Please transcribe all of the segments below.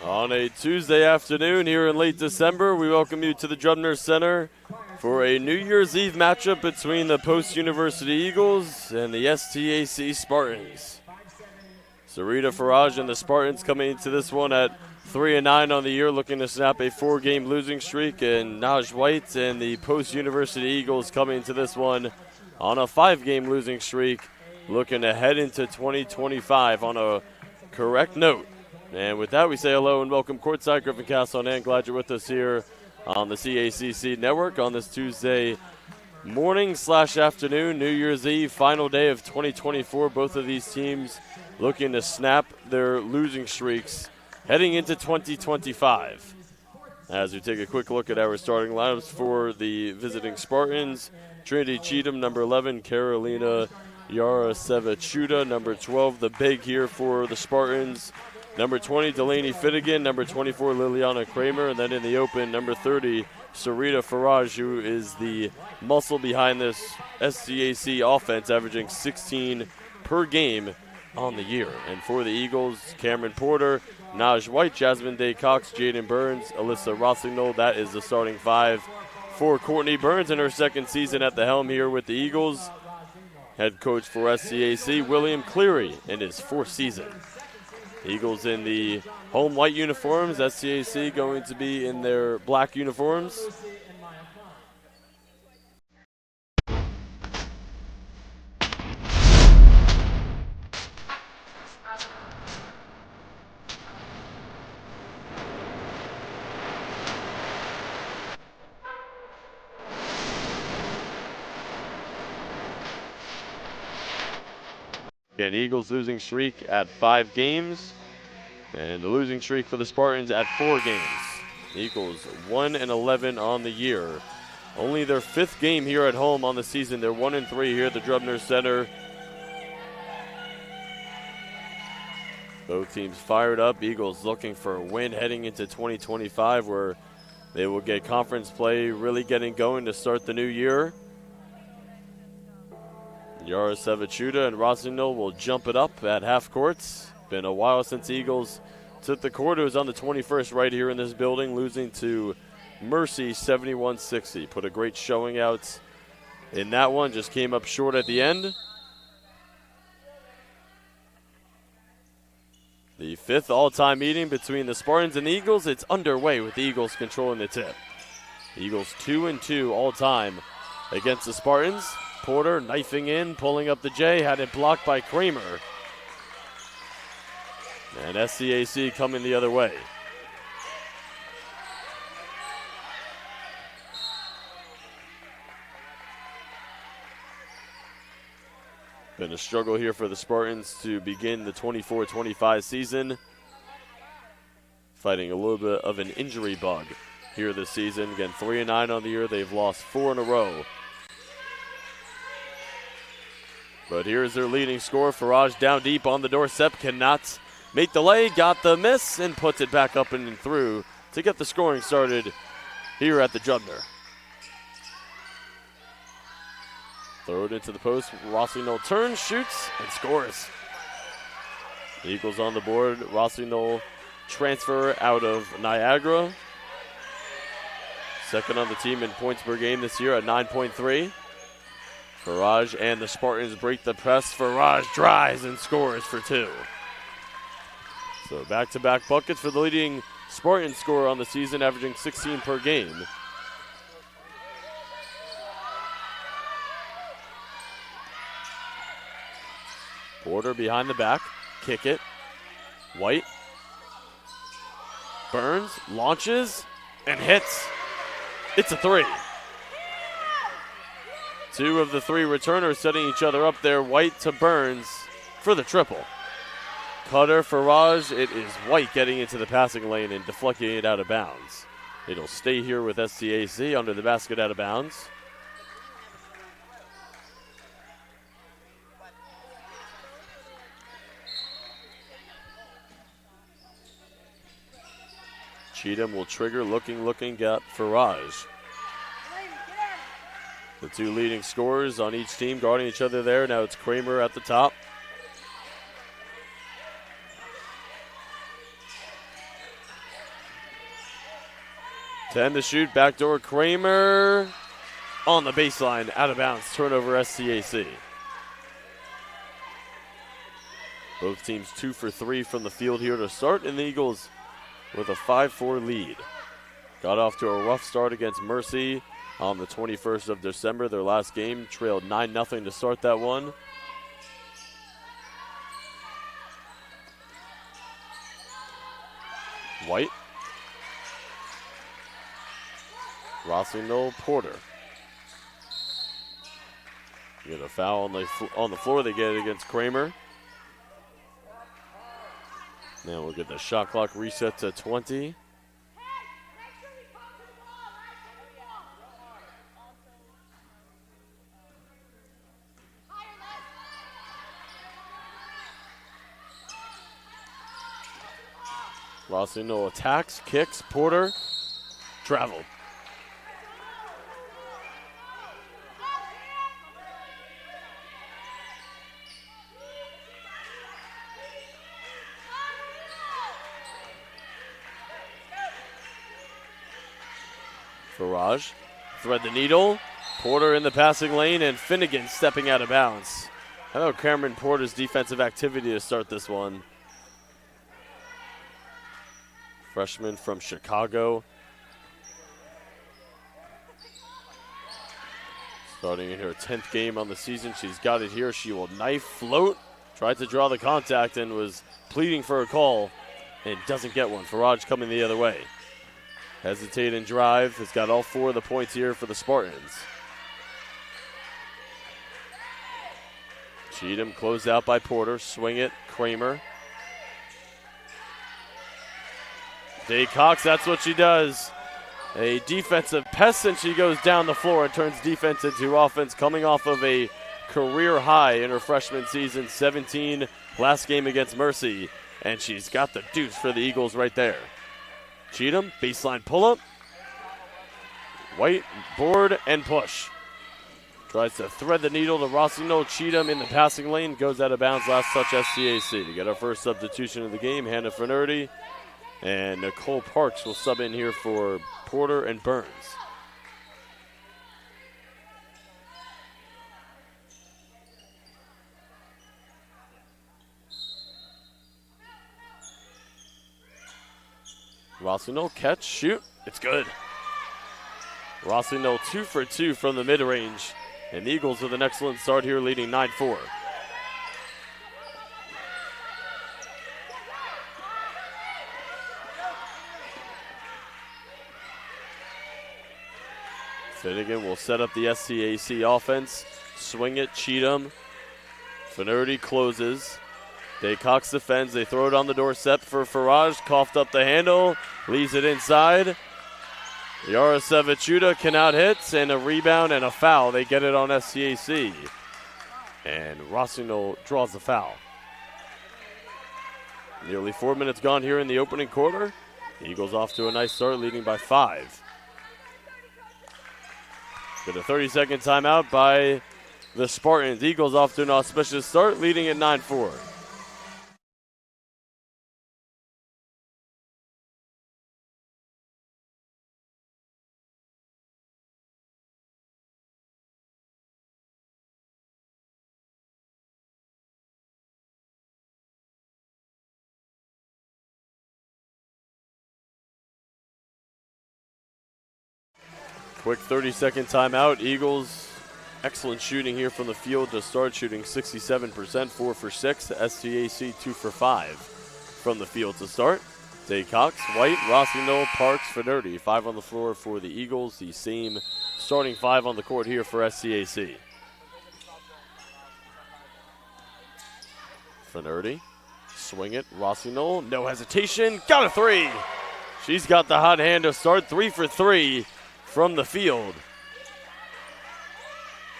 On a Tuesday afternoon here in late December, we welcome you to the Drumner Center for a New Year's Eve matchup between the Post-University Eagles and the STAC Spartans. Sarita Faraj and the Spartans coming into this one at 3-9 on the year, looking to snap a 4-game losing streak, and Naj White and the Post-University Eagles coming into this one on a 5-game losing streak, looking to head into 2025 on a correct note. And with that, we say hello and welcome courtside. Griffin Castle and glad you're with us here on the CACC Network on this Tuesday morning/afternoon, New Year's Eve, final day of 2024. Both of these teams looking to snap their losing streaks heading into 2025. As we take a quick look at our starting lineups for the visiting Spartans, Trinity Cheatham, number 11, Carolina Yarasevachuta, number 12, the big here for the Spartans. Number 20, Delaney Finnegan. Number 24, Liliana Kramer. And then in the open, number 30, Sarita Faraj, who is the muscle behind this STAC offense, averaging 16 per game on the year. And for the Eagles, Cameron Porter, Naj White, Jasmine Day Cox, Jaden Burns, Alyssa Rossignol. That is the starting five for Courtney Burns in her second season at the helm here with the Eagles. Head coach for STAC, William Cleary, in his fourth season. Eagles in the home white uniforms, STAC going to be in their black uniforms. Again, Eagles losing streak at 5 games, and the losing streak for the Spartans at 4 games. Eagles 1-11 on the year. Only their 5th game here at home on the season. They're 1-3 here at the Drubner Center. Both teams fired up. Eagles looking for a win heading into 2025, where they will get conference play really getting going to start the new year. Yarasevachuta and Rossignol will jump it up at half courts. Been a while since Eagles took the court. It was on the 21st right here in this building, losing to Mercy 71-60. Put a great showing out in that one, just came up short at the end. The 5th all-time meeting between the Spartans and the Eagles. It's underway with the Eagles controlling the tip. Eagles 2-2 all-time against the Spartans. Porter knifing in, pulling up the J, had it blocked by Kramer. And STAC coming the other way. Been a struggle here for the Spartans to begin the 24-25 season. Fighting a little bit of an injury bug here this season. Again, 3-9 on the year. They've lost 4 in a row. But here's their leading scorer. Faraj down deep on the doorstep. Cannot make the lay. Got the miss and puts it back up and through to get the scoring started here at the Drubner. Throw it into the post. Rossignol turns, shoots, and scores. Eagles on the board. Rossignol transfer out of Niagara. Second on the team in points per game this year at 9.3. Faraj and the Spartans break the press. Faraj drives and scores for 2. So back-to-back buckets for the leading Spartan scorer on the season, averaging 16 per game. Porter behind the back, kick it. White. Burns, launches, and hits. It's a 3. 2 of the 3 returners setting each other up there. White to Burns for the triple. Cutter, Faraj. It is White getting into the passing lane and deflecting it out of bounds. It'll stay here with STAC under the basket out of bounds. Cheatham will trigger, looking, got Faraj. The 2 leading scorers on each team guarding each other there. Now it's Kramer at the top. 10 to shoot, backdoor Kramer on the baseline, out of bounds, turnover SCAC. Both teams 2 for 3 from the field here to start, and the Eagles with a 5-4 lead. Got off to a rough start against Mercy on the 21st of December, their last game. Trailed 9-0 to start that one. White. Rossignol, Porter. Get a foul on the floor. They get it against Kramer. Now we'll get the shot clock reset to 20. Rossignol attacks, kicks, Porter, traveled. Farage, thread the needle. Porter in the passing lane, and Finnegan stepping out of bounds. How about Cameron Porter's defensive activity to start this one? Freshman from Chicago. Starting in her 10th game on the season. She's got it here. She will knife, float, tried to draw the contact and was pleading for a call and doesn't get one. Farage coming the other way. Hesitate and drive. Has got all 4 of the points here for the Spartans. Cheatham closed out by Porter. Swing it. Kramer. Day Cox, that's what she does. A defensive pest, and she goes down the floor and turns defense into offense, coming off of a career high in her freshman season, 17 last game against Mercy. And she's got the deuce for the Eagles right there. Cheatham, baseline pull-up. White, board, and push. Tries to thread the needle to Rossignol. Cheatham in the passing lane, goes out of bounds, last touch SCAC. To get our first substitution of the game, Hannah Finnerty. And Nicole Parks will sub in here for Porter and Burns. Rossignol, catch, shoot, it's good. Rossignol 2 for 2 from the mid-range. And the Eagles with an excellent start here, leading 9-4. Finnegan will set up the SCAC offense. Swing it, Cheatham. Finnerty closes. Daycox defends. They throw it on the doorstep for Farage. Coughed up the handle. Leaves it inside. Yara Sevichuda cannot hit. And a rebound and a foul. They get it on SCAC. And Rossignol draws the foul. Nearly 4 minutes gone here in the opening quarter. The Eagles off to a nice start, leading by 5. Get a 30-second timeout by the Spartans. Eagles off to an auspicious start, leading at 9-4. Quick 30-second timeout. Eagles, excellent shooting here from the field to start, shooting 67%, 4 for 6. SCAC 2 for 5 from the field to start. Daycox, White, Rossignol, Parks, Finnerty. 5 on the floor for the Eagles. The same starting 5 on the court here for SCAC. Finnerty, swing it, Rossignol, no hesitation, got a 3. She's got the hot hand to start, 3 for 3. From the field.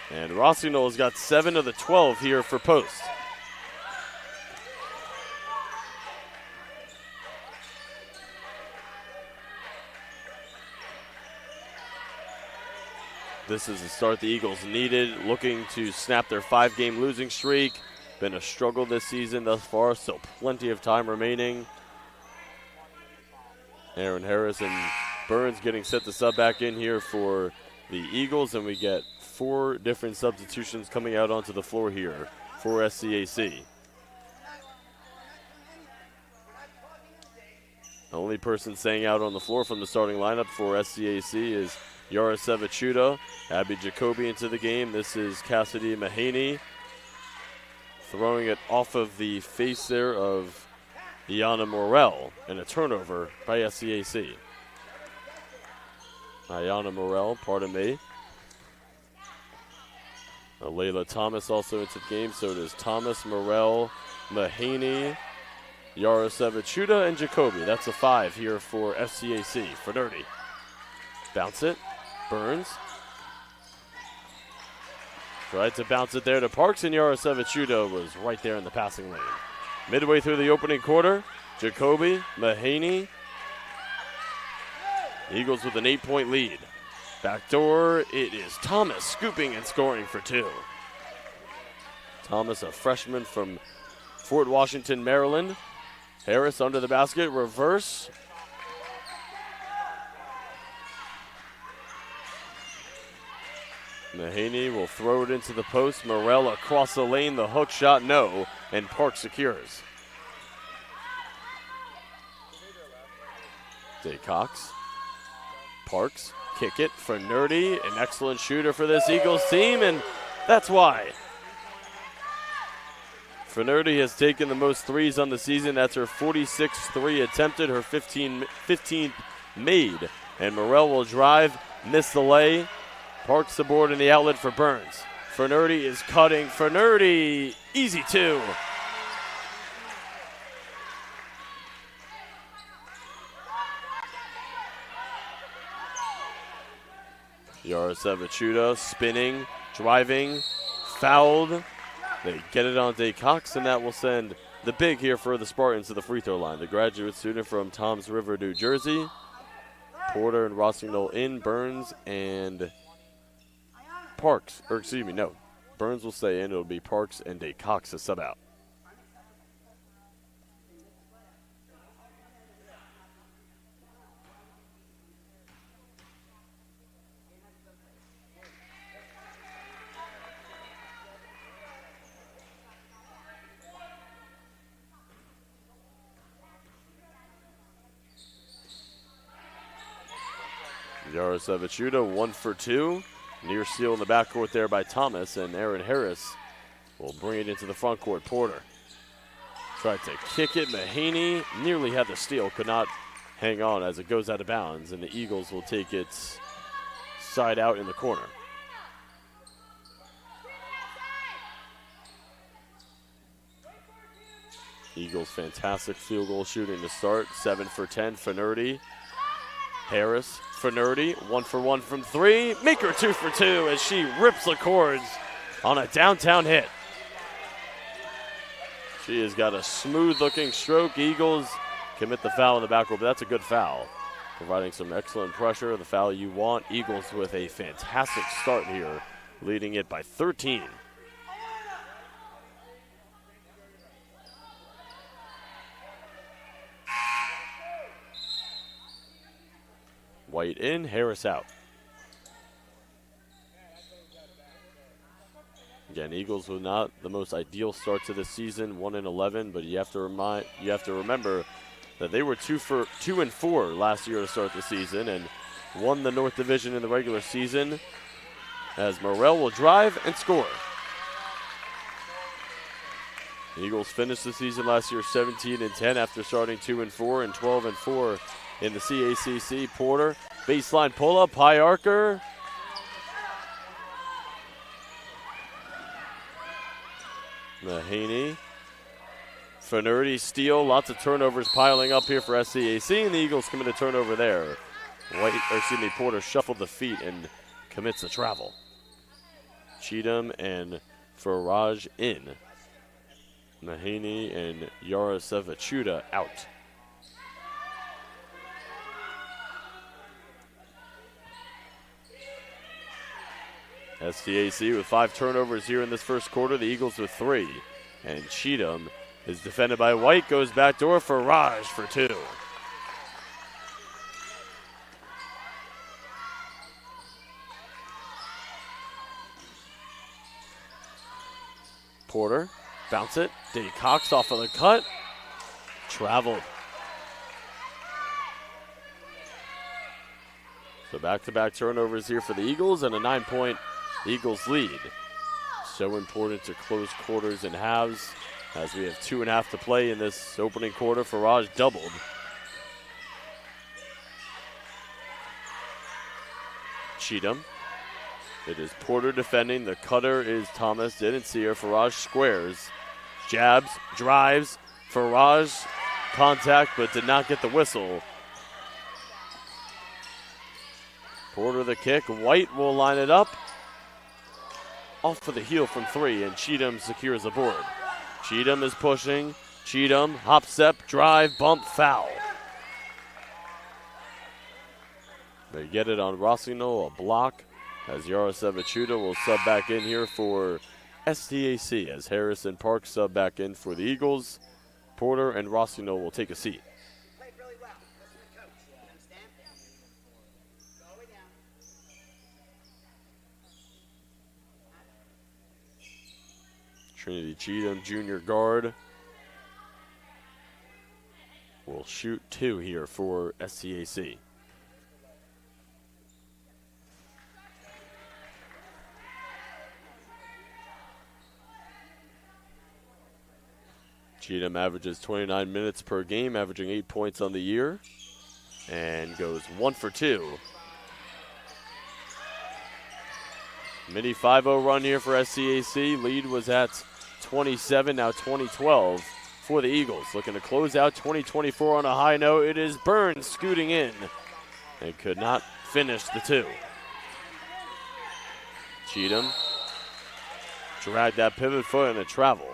And Rossignol has got 7 of the 12 here for post. This is the start the Eagles needed, looking to snap their 5-game losing streak. Been a struggle this season thus far, so plenty of time remaining. Aaron Harris and Burns getting set to sub back in here for the Eagles, and we get 4 different substitutions coming out onto the floor here for SCAC. The only person staying out on the floor from the starting lineup for SCAC is Yara Sevachuda. Abby Jacoby into the game. This is Cassidy Mahaney throwing it off of the face there of Iana Morel, and a turnover by SCAC. Iana Morel, pardon me. Layla Thomas also into the game. So does Thomas, Morel, Mahaney, Yara Sevachuda, and Jacoby. That's a 5 here for SCAC. Fernardi. Bounce it. Burns. Tried to bounce it there to Parks, and Yara Sevachuda was right there in the passing lane. Midway through the opening quarter, Jacoby, Mahaney. Eagles with an 8-point lead. Backdoor, it is Thomas scooping and scoring for 2. Thomas, a freshman from Fort Washington, Maryland. Harris under the basket, reverse. Mahaney will throw it into the post. Morel across the lane, the hook shot, no, and Park secures. Day Cox. Parks, kick it for Nerdy, an excellent shooter for this Eagles team, and that's why. Fernardi has taken the most threes on the season. That's her 46 3 attempted, her 15th made. And Morel will drive, miss the lay. Parks the board in the outlet for Burns. Fernardi is cutting. Fernardi, easy 2. Yara Sevachuda spinning, driving, fouled. They get it on Day Cox, and that will send the big here for the Spartans to the free throw line. The graduate student from Toms River, New Jersey. Porter and Rossignol in, Burns and Parks. Or excuse me, no. Burns will stay in. It'll be Parks and Day Cox to sub out. Yara Sevachuda, 1 for 2. Near steal in the backcourt there by Thomas, and Aaron Harris will bring it into the front court. Porter tried to kick it. Mahaney nearly had the steal, could not hang on as it goes out of bounds, and the Eagles will take it side out in the corner. Eagles fantastic field goal shooting to start. 7 for 10. Fernardi. Harris, Fernardi, 1 for 1 from 3. Make her 2 for 2 as she rips the cords on a downtown hit. She has got a smooth-looking stroke. Eagles commit the foul in the backcourt, but that's a good foul, providing some excellent pressure, the foul you want. Eagles with a fantastic start here, leading it by 13. White in, Harris out. Again, Eagles were not the most ideal start to the season, 1-11, but you have to remember that they were 2-4 last year to start the season and won the North Division in the regular season. As Morel will drive and score. The Eagles finished the season last year 17-10 after starting 2-4 and 12-4 in the CACC. Porter, baseline pull-up, high archer. Mahaney. Fernardi steal, lots of turnovers piling up here for SCAC, and the Eagles commit a turnover there. Porter shuffled the feet and commits a travel. Cheatham and Faraj in. Mahaney and Yara Sevachuda out. SCAC with 5 turnovers here in this first quarter. The Eagles with 3. And Cheatham is defended by White. Goes back door for Raj for 2. Porter, bounce it. Diddy Cox off of the cut. Traveled. So back-to-back turnovers here for the Eagles and a 9-point Eagles lead. So important to close quarters and halves as we have 2.5 to play in this opening quarter. Faraj doubled. Cheatham. It is Porter defending. The cutter is Thomas. Didn't see her. Faraj squares. Jabs, drives. Faraj contact but did not get the whistle. Porter the kick. White will line it up. Off for the heel from 3, and Cheatham secures the board. Cheatham is pushing. Cheatham, hop step, drive, bump, foul. They get it on Rossino, a block, as Yarosevichuta will sub back in here for STAC, as Harris and Park sub back in for the Eagles. Porter and Rossino will take a seat. Trinity Cheatham, junior guard, will shoot 2 here for STAC. Cheatham averages 29 minutes per game, averaging 8 points on the year, and goes 1 for 2. Mini 5-0 run here for STAC. Lead was at 27, now 20-12 for the Eagles. Looking to close out 2024 on a high note. It is Burns scooting in and could not finish the 2. Cheatham dragged that pivot foot and a travel.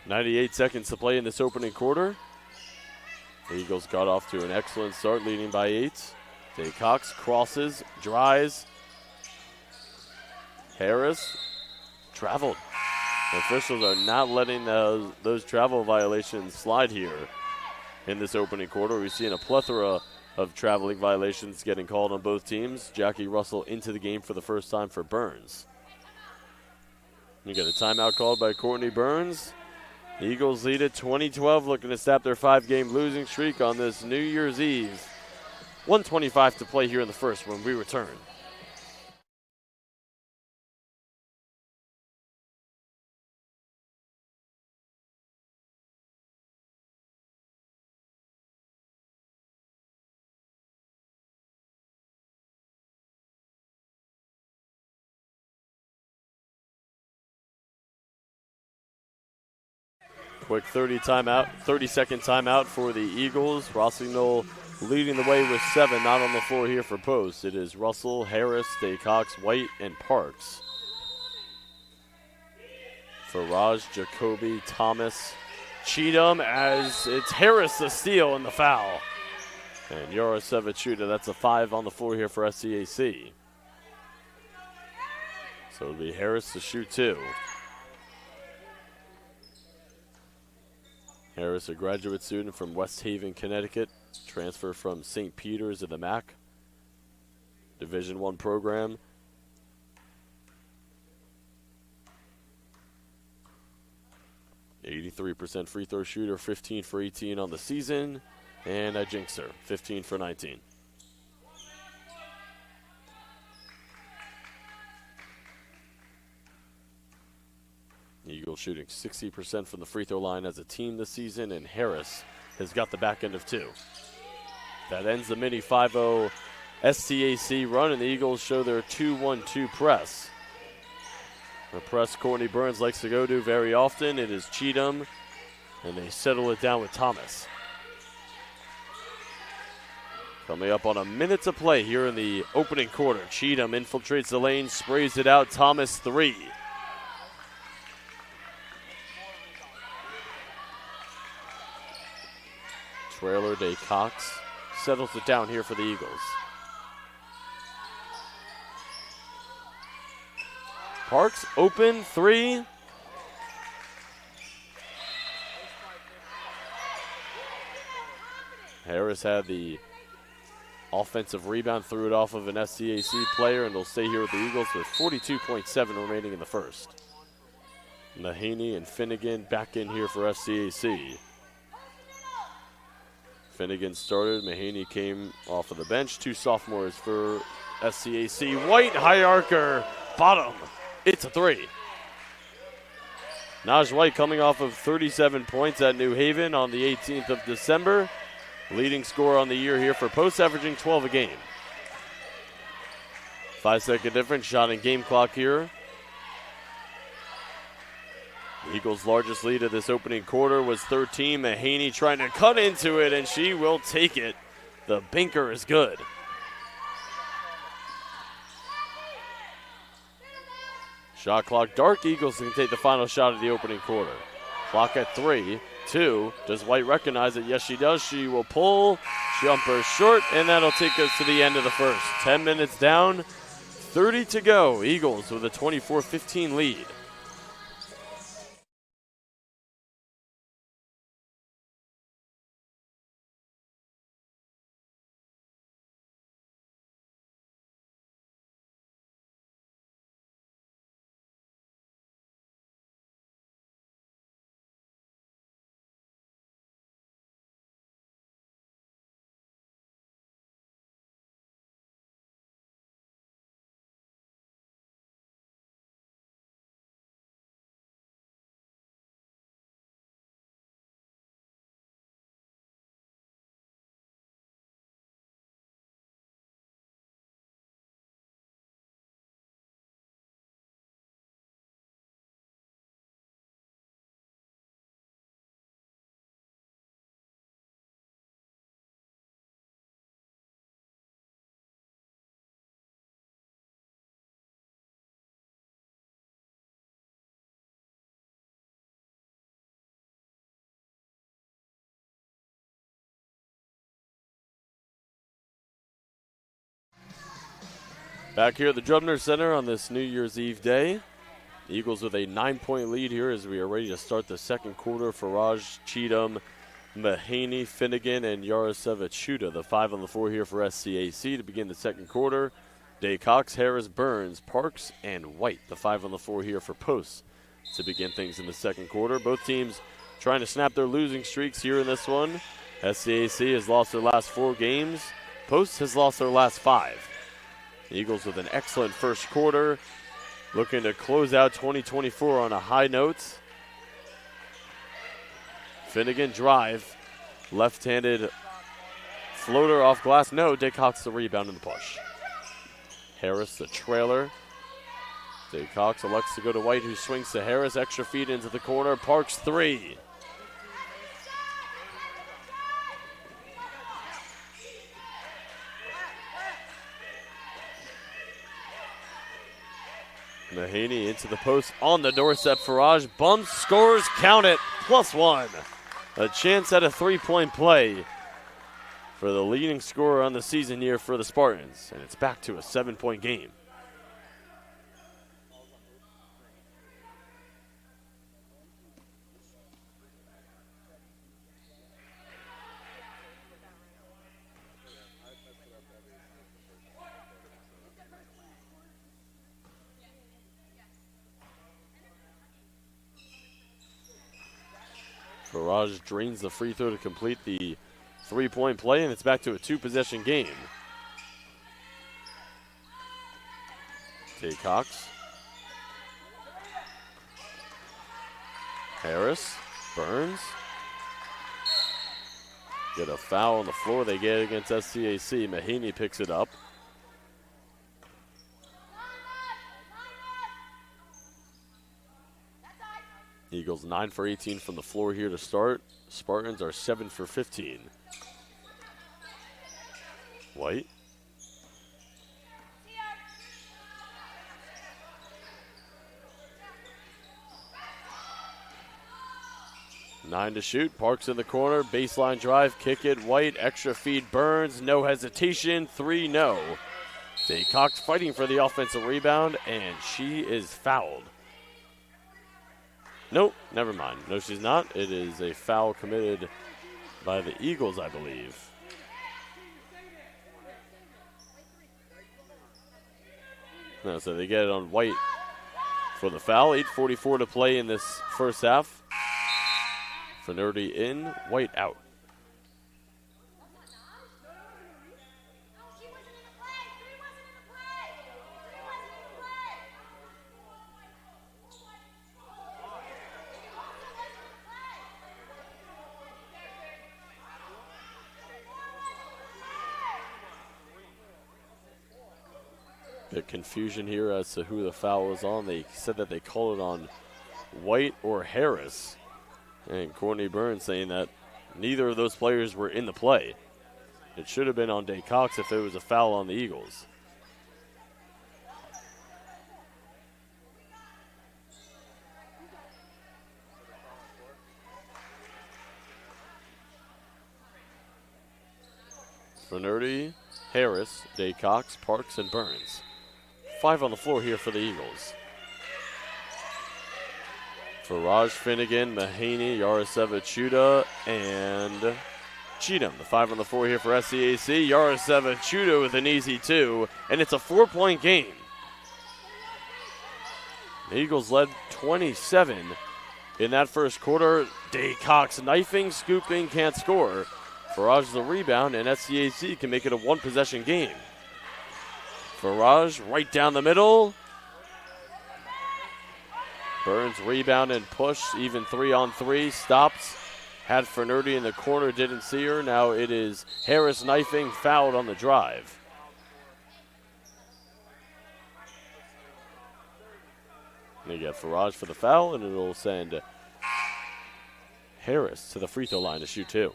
.98 seconds to play in this opening quarter. The Eagles got off to an excellent start, leading by 8. Day Cox crosses, drives. Harris traveled. Officials are not letting those travel violations slide here in this opening quarter. We've seen a plethora of traveling violations getting called on both teams. Jackie Russell into the game for the first time for Burns. You get a timeout called by Courtney Burns. The Eagles lead at 20-12, looking to stop their 5-game losing streak on this New Year's Eve. 1:25 to play here in the first when we return. Quick 30-second timeout for the Eagles. Rossignol leading the way with 7, not on the floor here for post. It is Russell, Harris, Day Cox, White, and Parks. Faraj, Jacoby, Thomas, Cheatham, as it's Harris the steal and the foul. And Yarosevichuta, that's a 5 on the floor here for STAC. So it'll be Harris to shoot 2. Harris, a graduate student from West Haven, Connecticut, transfer from St. Peter's of the MAC, Division I program. .83% free throw shooter, 15 for 18 on the season, and a jinxer, 15 for 19. Eagles shooting 60% from the free throw line as a team this season, and Harris has got the back end of 2. That ends the mini 5-0 STAC run, and the Eagles show their 2-1-2 press. A press Courtney Burns likes to go to very often. It is Cheatham, and they settle it down with Thomas. Coming up on a minute to play here in the opening quarter. Cheatham infiltrates the lane, sprays it out. Thomas 3. Trailer Day Cox settles it down here for the Eagles. Parks open 3. Harris had the offensive rebound, threw it off of an SCAC player, and they'll stay here with the Eagles with 42.7 remaining in the first. Mahaney and Finnegan back in here for FCAC. Finnegan started. Mahaney came off of the bench. Two sophomores for SCAC. White, high arcer, bottom. It's a three. Naj White coming off of 37 points at New Haven on the 18th of December. Leading scorer on the year here for Post, averaging 12 a game. 5-second difference, shot in game clock here. The Eagles' largest lead of this opening quarter was 13. Mahaney trying to cut into it, and she will take it. The banker is good. Shot clock dark. Eagles can take the final shot of the opening quarter. Clock at 3, 2. Does White recognize it? Yes, she does. She will pull. Jumper short, and that'll take us to the end of the first. 10 minutes down, 30 to go. Eagles with a 24-15 lead. Back here at the Drubner Center on this New Year's Eve day. The Eagles with a 9-point lead here as we are ready to start the second quarter. Faraj, Cheatham, Mahaney, Finnegan, and Yarasevichuta, the 5 on the floor here for SCAC to begin the second quarter. Day Cox, Harris, Burns, Parks, and White, the 5 on the floor here for Post to begin things in the second quarter. Both teams trying to snap their losing streaks here in this one. SCAC has lost their last 4 games. Post has lost their last 5. The Eagles with an excellent first quarter, looking to close out 2024 on a high note. Finnegan drive, left-handed floater off glass. No, Daycox the rebound and the push. Harris the trailer. Daycox elects to go to White, who swings to Harris. Extra feed into the corner. Parks 3. Mahaney into the post on the doorstep. Faraj bumps, scores, count it, +1. A chance at a 3-point play for the leading scorer on the season here for the Spartans. And it's back to a 7-point game. Faraj drains the free throw to complete the 3-point play, and it's back to a 2-possession game. Cox. Harris. Burns. Get a foul on the floor they get against SCAC. Mahaney picks it up. Eagles 9 for 18 from the floor here to start. Spartans are 7 for 15. White. Nine to shoot. Parks in the corner. Baseline drive. Kick it. White. Extra feed. Burns. No hesitation. 3 no. Daycox fighting for the offensive rebound, and she is fouled. Nope, never mind. No, she's not. It is a foul committed by the Eagles, I believe. No, so they get it on White for the foul. 8:44 to play in this first half. Finnerty in, White out. Bit confusion here as to who the foul was on. They said that they called it on White or Harris. And Courtney Burns saying that neither of those players were in the play. It should have been on Day Cox if it was a foul on the Eagles. Finnerty, Harris, Day Cox, Parks, and Burns. 5 on the floor here for the Eagles. Faraj, Finnegan, Mahaney, Yaroseva, Chuda, and Cheatham. The 5 on the floor here for SCAC. Yaroseva, Chuda with an easy 2, and it's a 4-point game. The Eagles led 27 in that first quarter. Day Cox knifing, scooping, can't score. Faraj the rebound, and SCAC can make it a one-possession game. Faraj right down the middle. Burns rebound and push, even 3-on-3, stops. Had Finnerty in the corner, didn't see her. Now it is Harris knifing, fouled on the drive. They get Faraj for the foul, and it'll send Harris to the free throw line to shoot 2.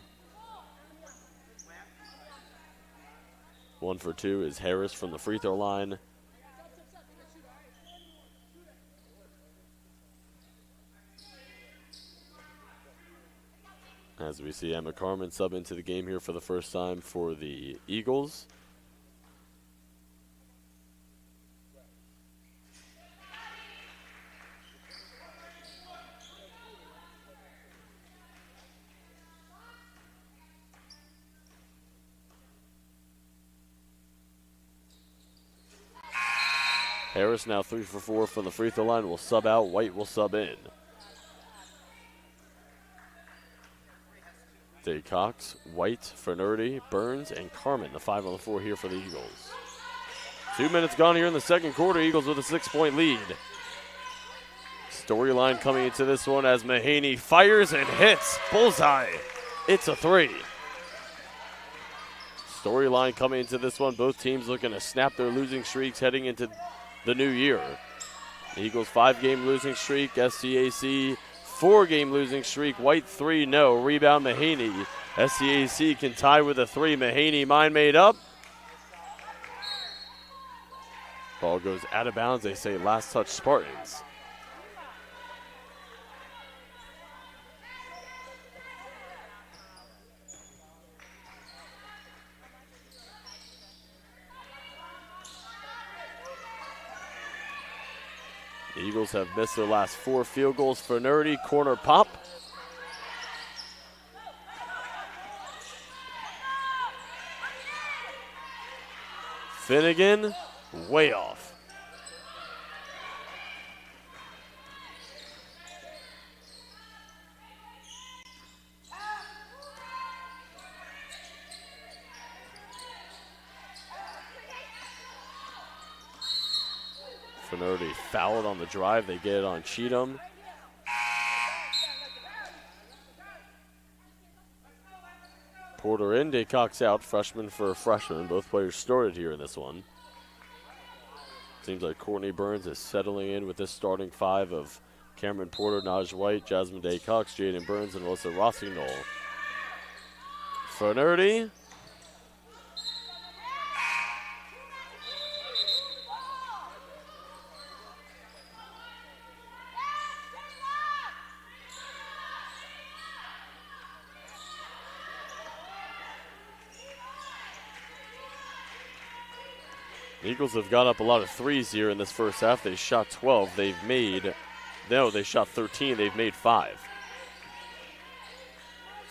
1 for 2 is Harris from the free throw line. As we see Emma Carmen sub into the game here for the first time for the Eagles. Harris now 3 for 4 from the free throw line. Will sub out. White will sub in. Day Cox, White, Finnerty, Burns, and Carmen. The 5 on the floor here for the Eagles. 2 minutes gone here in the second quarter. Eagles with a 6-point lead. Storyline coming into this one as Mahaney fires and hits. Bullseye. It's a 3. Storyline coming into this one. Both teams looking to snap their losing streaks heading into the new year. The Eagles 5-game losing streak. SCAC 4-game losing streak. White 3, no. Rebound Mahaney. SCAC can tie with a 3. Mahaney, mind made up. Ball goes out of bounds. They say last touch Spartans. The Eagles have missed their last 4 field goals. Finnerty, corner pop. Finnegan, way off. Finnerty fouled on the drive. They get it on Cheatham. Porter in, Day Cox out. Freshman for freshman. Both players started here in this one. Seems like Courtney Burns is settling in with this starting 5 of Cameron Porter, Naj White, Jasmine Day Cox, Jaden Burns, and Melissa Rossignol. Finnerty. The Eagles have got up a lot of threes here in this first half. They shot 12. They shot 13. They've made 5.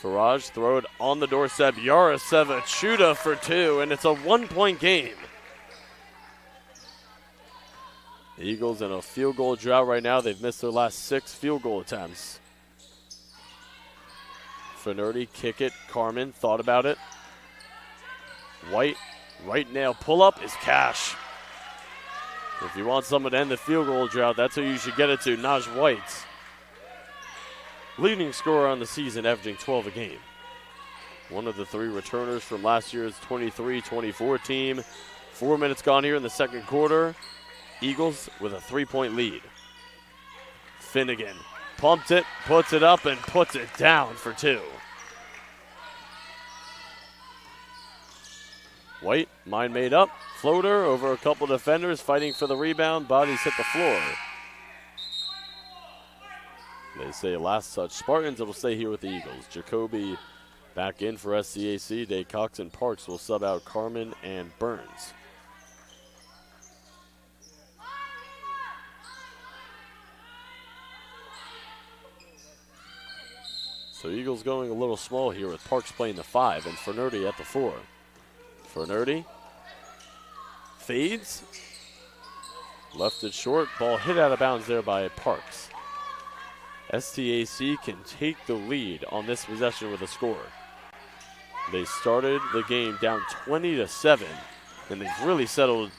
Faraj, throw it on the doorstep. Yaroseva, Chuda for 2, and it's a 1-point game. The Eagles in a field goal drought right now. They've missed their last 6 field goal attempts. Finnerty, kick it. Carmen thought about it. White, right nail pull-up is cash. If you want someone to end the field goal drought, that's who you should get it to, Naj White. Leading scorer on the season, averaging 12 a game. One of the 3 returners from last year's 23-24 team. 4 minutes gone here in the second quarter. Eagles with a 3-point lead. Finnegan pumped it, puts it up, and puts it down for 2. White, mind made up. Floater over a couple defenders, fighting for the rebound. Bodies hit the floor. They say last touch Spartans, it will stay here with the Eagles. Jacoby back in for SCAC. Day Cox and Parks will sub out Carmen and Burns. So Eagles going a little small here with Parks playing the 5 and Finnerty at the 4. Finnerty fades. Left it short. Ball hit out of bounds there by Parks. STAC can take the lead on this possession with a score. They started the game down 20-7, and they've really settled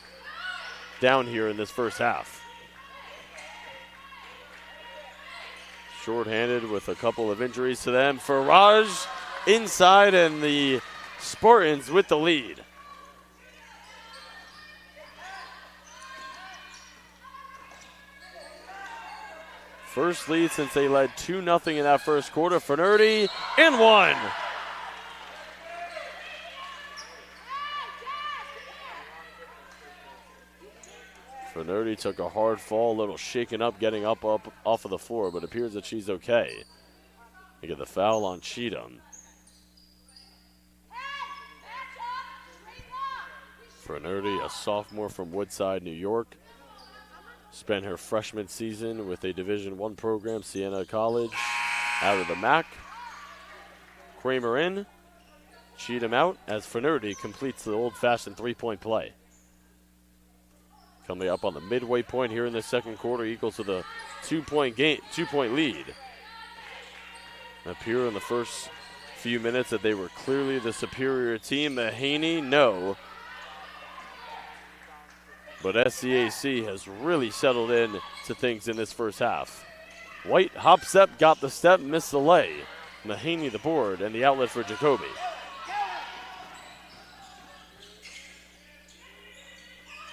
down here in this first half. Short-handed with a couple of injuries to them. Faraj inside, and the Spartans with the lead. First lead since they led 2-0 in that first quarter. Finnerty and 1. Finnerty took a hard fall, a little shaken up, getting up off of the floor, but appears that she's okay. They get the foul on Cheatham. Finnerty, a sophomore from Woodside, New York. Spent her freshman season with a Division I program, Siena College, out of the MAC. Kramer in, Cheatham out, as Finnerty completes the old-fashioned 3-point play. Coming up on the midway point here in the second quarter, Eagles with a 2-point lead. Appear in the first few minutes that they were clearly the superior team. Mahaney, no. But SCAC has really settled in to things in this first half. White, hop step, got the step, missed the lay. Mahaney the board, and the outlet for Jacoby.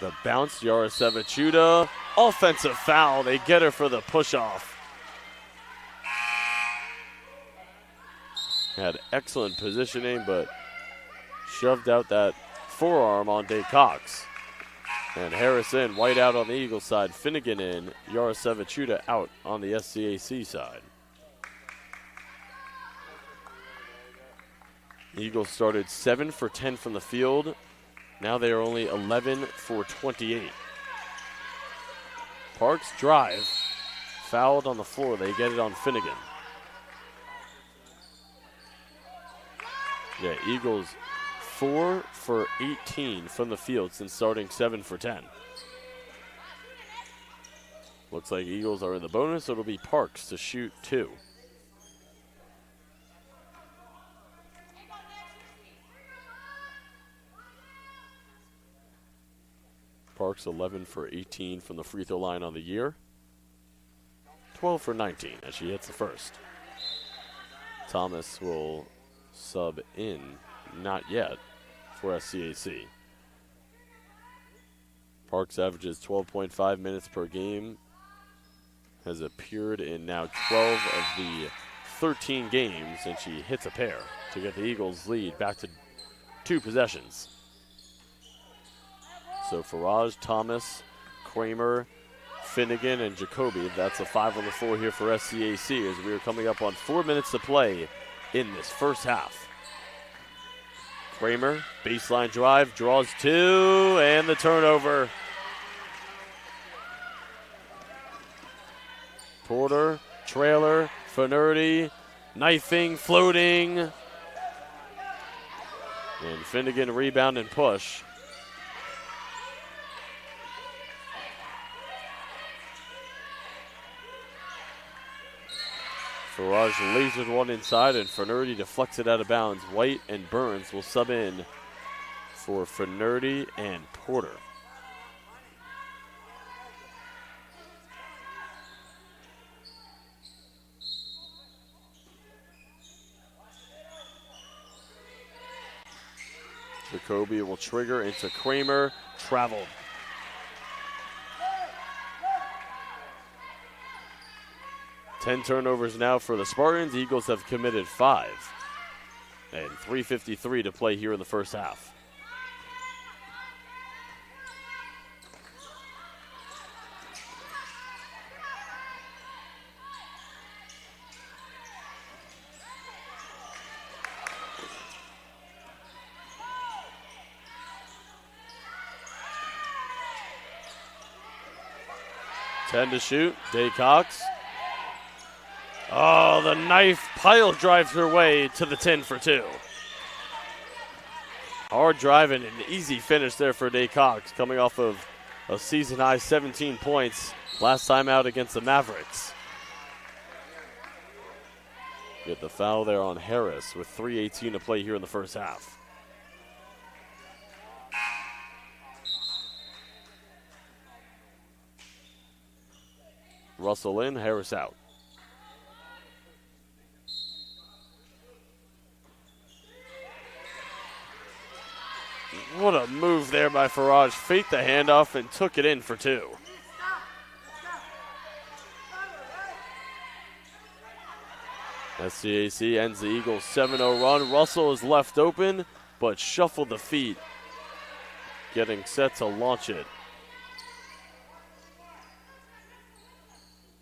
The bounce, Yara Sevachuda. Offensive foul. They get her for the push-off. Had excellent positioning, but shoved out that forearm on Day Cox. And Harris in, White out on the Eagles side. Finnegan in, Yara Sevachuda out on the SCAC side. The Eagles started 7 for 10 from the field. Now they are only 11 for 28. Parks drive. Fouled on the floor. They get it on Finnegan. Yeah, Eagles 4 for 18 from the field since starting 7 for 10. Looks like Eagles are in the bonus, so it'll be Parks to shoot 2. Parks 11 for 18 from the free throw line on the year. 12 for 19 as she hits the first. Thomas will sub in, not yet, for SCAC. Parks averages 12.5 minutes per game. Has appeared in now 12 of the 13 games, and she hits a pair to get the Eagles' lead back to 2 possessions. So Faraj, Thomas, Kramer, Finnegan, and Jacoby. That's a 5 on the floor here for SCAC as we are coming up on 4 minutes to play in this first half. Kramer, baseline drive, draws 2, and the turnover. Porter, trailer, Finnerty, knifing, floating. And Finnegan rebound and push. Farage lasered one inside, and Finnerty deflects it out of bounds. White and Burns will sub in for Finnerty and Porter. Jacoby will trigger into Kramer. Traveled. Ten turnovers now for the Spartans. Eagles have committed 5. And 3:53 to play here in the first half. Ten to shoot. Day Cox. Oh, the knife pile drives her way to the 10 for 2. Hard drive and an easy finish there for Day Cox, coming off of a season-high 17 points last time out against the Mavericks. Get the foul there on Harris with 3:18 to play here in the first half. Russell in, Harris out. What a move there by Farage. Faked the handoff and took it in for 2. SCAC ends the Eagles' 7-0 run. Russell is left open, but shuffled the feet, getting set to launch it.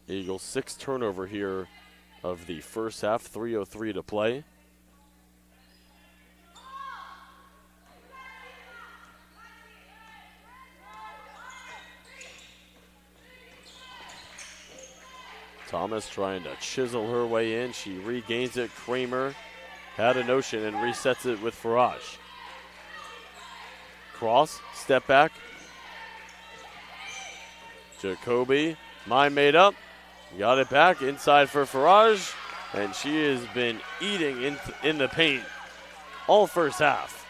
Eagles' 6th turnover here of the first half, 3:03 to play. Thomas trying to chisel her way in. She regains it. Kramer had a notion and resets it with Farage. Cross, step back. Jacoby, mind made up. Got it back inside for Farage, and she has been eating in the paint all first half.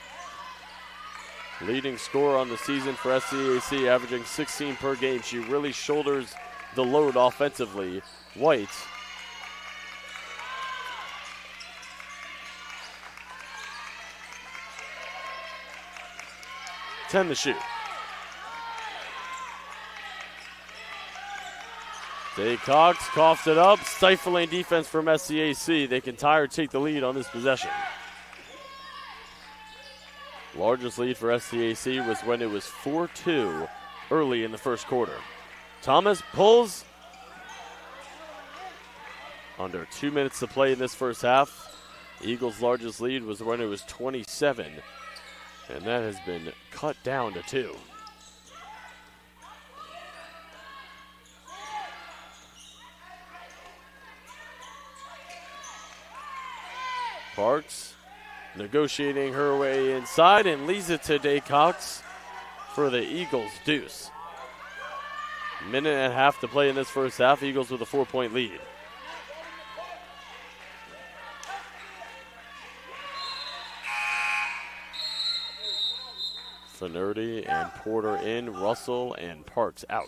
Leading scorer on the season for SCAC, averaging 16 per game. She really shoulders the load offensively. White ten to shoot. Day Cox coughed it up. Stifling defense from SCAC. They can tie or take the lead on this possession. Largest lead for SCAC was when it was 4-2 early in the first quarter. Thomas pulls. Under 2 minutes to play in this first half. Eagles' largest lead was when it was 27, and that has been cut down to 2. Parks negotiating her way inside and leads it to Day Cox for the Eagles' deuce. Minute and a half to play in this first half. Eagles with a 4-point lead. Finnerty and Porter in, Russell and Parks out.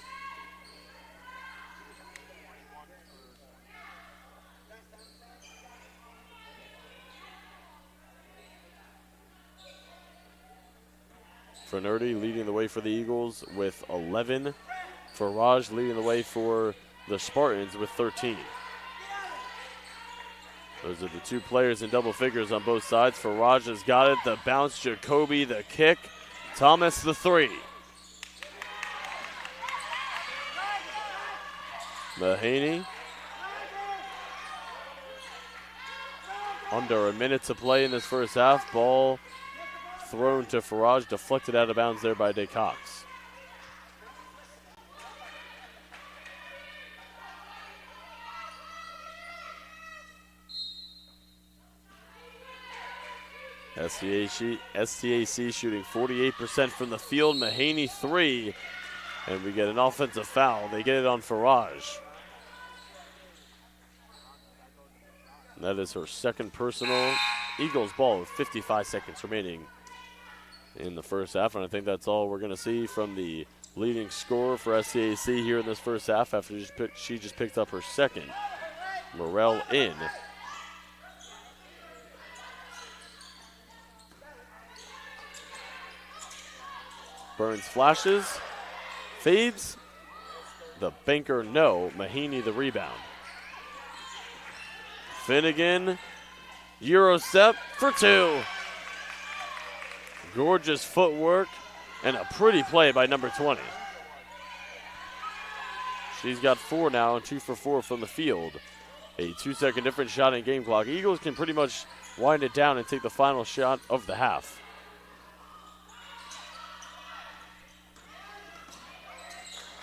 Finnerty leading the way for the Eagles with 11. Farage leading the way for the Spartans with 13. Those are the 2 players in double figures on both sides. Farage has got it. The bounce, Jacoby, the kick. Thomas, the 3. Mahaney. Under a minute to play in this first half. Ball thrown to Farage, deflected out of bounds there by Day Cox. SCAC shooting 48% from the field. Mahaney 3. And we get an offensive foul. They get it on Farage. That is her second personal. Eagles ball with 55 seconds remaining in the first half, and I think that's all we're going to see from the leading scorer for SCAC here in this first half after she just picked up her second. Morrell in. Burns flashes, fades. The banker, no. Mahaney the rebound. Finnegan, Euro step for two. Gorgeous footwork and a pretty play by number 20. She's got 4 now and 2 for 4 from the field. A 2-second difference shot in game clock. Eagles can pretty much wind it down and take the final shot of the half.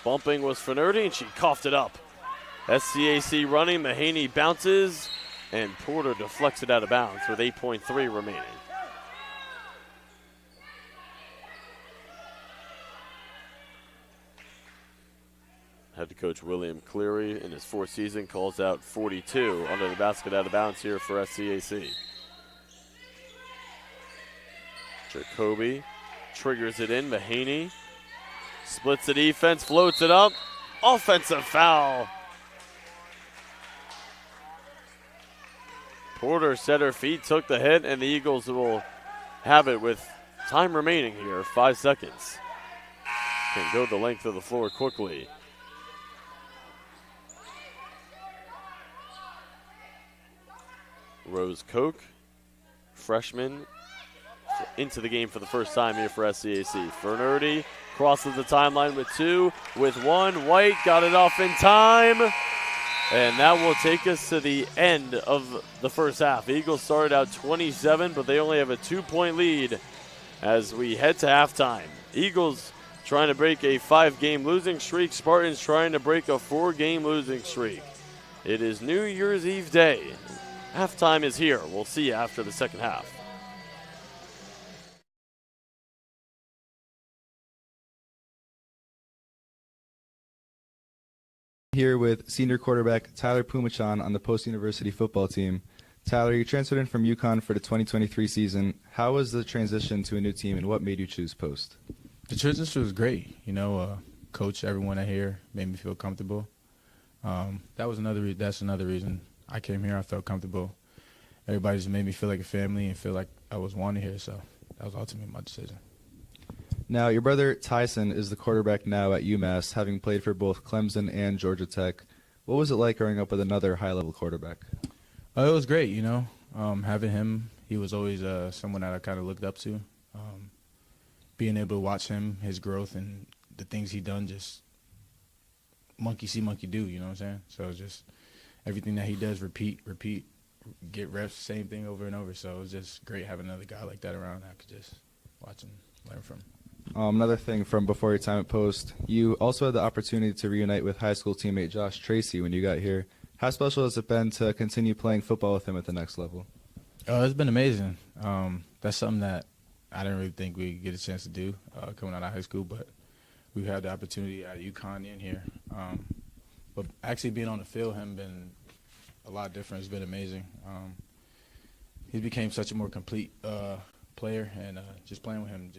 Bumping was Finerty, and she coughed it up. SCAC running, Mahaney bounces, and Porter deflects it out of bounds with 8.3 remaining. Head coach William Cleary in his 4th season calls out 42 under the basket out of bounds here for SCAC. Jacoby triggers it in, Mahaney splits the defense, floats it up, offensive foul. Porter set her feet, took the hit, and the Eagles will have it with time remaining here, 5 seconds. Can go the length of the floor quickly. Rose Koch, freshman, into the game for the first time here for SCAC. Finerty crosses the timeline with 2, with 1. White got it off in time. And that will take us to the end of the first half. Eagles started out 27, but they only have a 2-point lead as we head to halftime. Eagles trying to break a 5-game losing streak. Spartans trying to break a 4-game losing streak. It is New Year's Eve day. Halftime is here. We'll see you after the second half. Here with senior quarterback Tyler Pumachan on the Post University football team. Tyler, you transferred in from UConn for the 2023 season. How was the transition to a new team, and what made you choose Post? The transition was great. Coach, everyone here made me feel comfortable. That's another reason I came here. I felt comfortable. Everybody just made me feel like a family and feel like I was wanted here. So that was ultimately my decision. Now, your brother Tyson is the quarterback now at UMass, having played for both Clemson and Georgia Tech. What was it like growing up with another high-level quarterback? It was great, having him. He was always someone that I kind of looked up to. Being able to watch him, his growth, and the things he done, just monkey see, monkey do, you know what I'm saying? So it's just everything that he does, repeat, get reps, same thing over and over. So it was just great having another guy like that around that I could just watch and learn from. Another thing from before your time at Post, you also had the opportunity to reunite with high school teammate Josh Tracy when you got here. How special has it been to continue playing football with him at the next level? It's been amazing. That's something that I didn't really think we'd get a chance to do coming out of high school, but we've had the opportunity at UConn and here. But actually being on the field, him been a lot different. It's been amazing. He became such a more complete player, and just playing with him,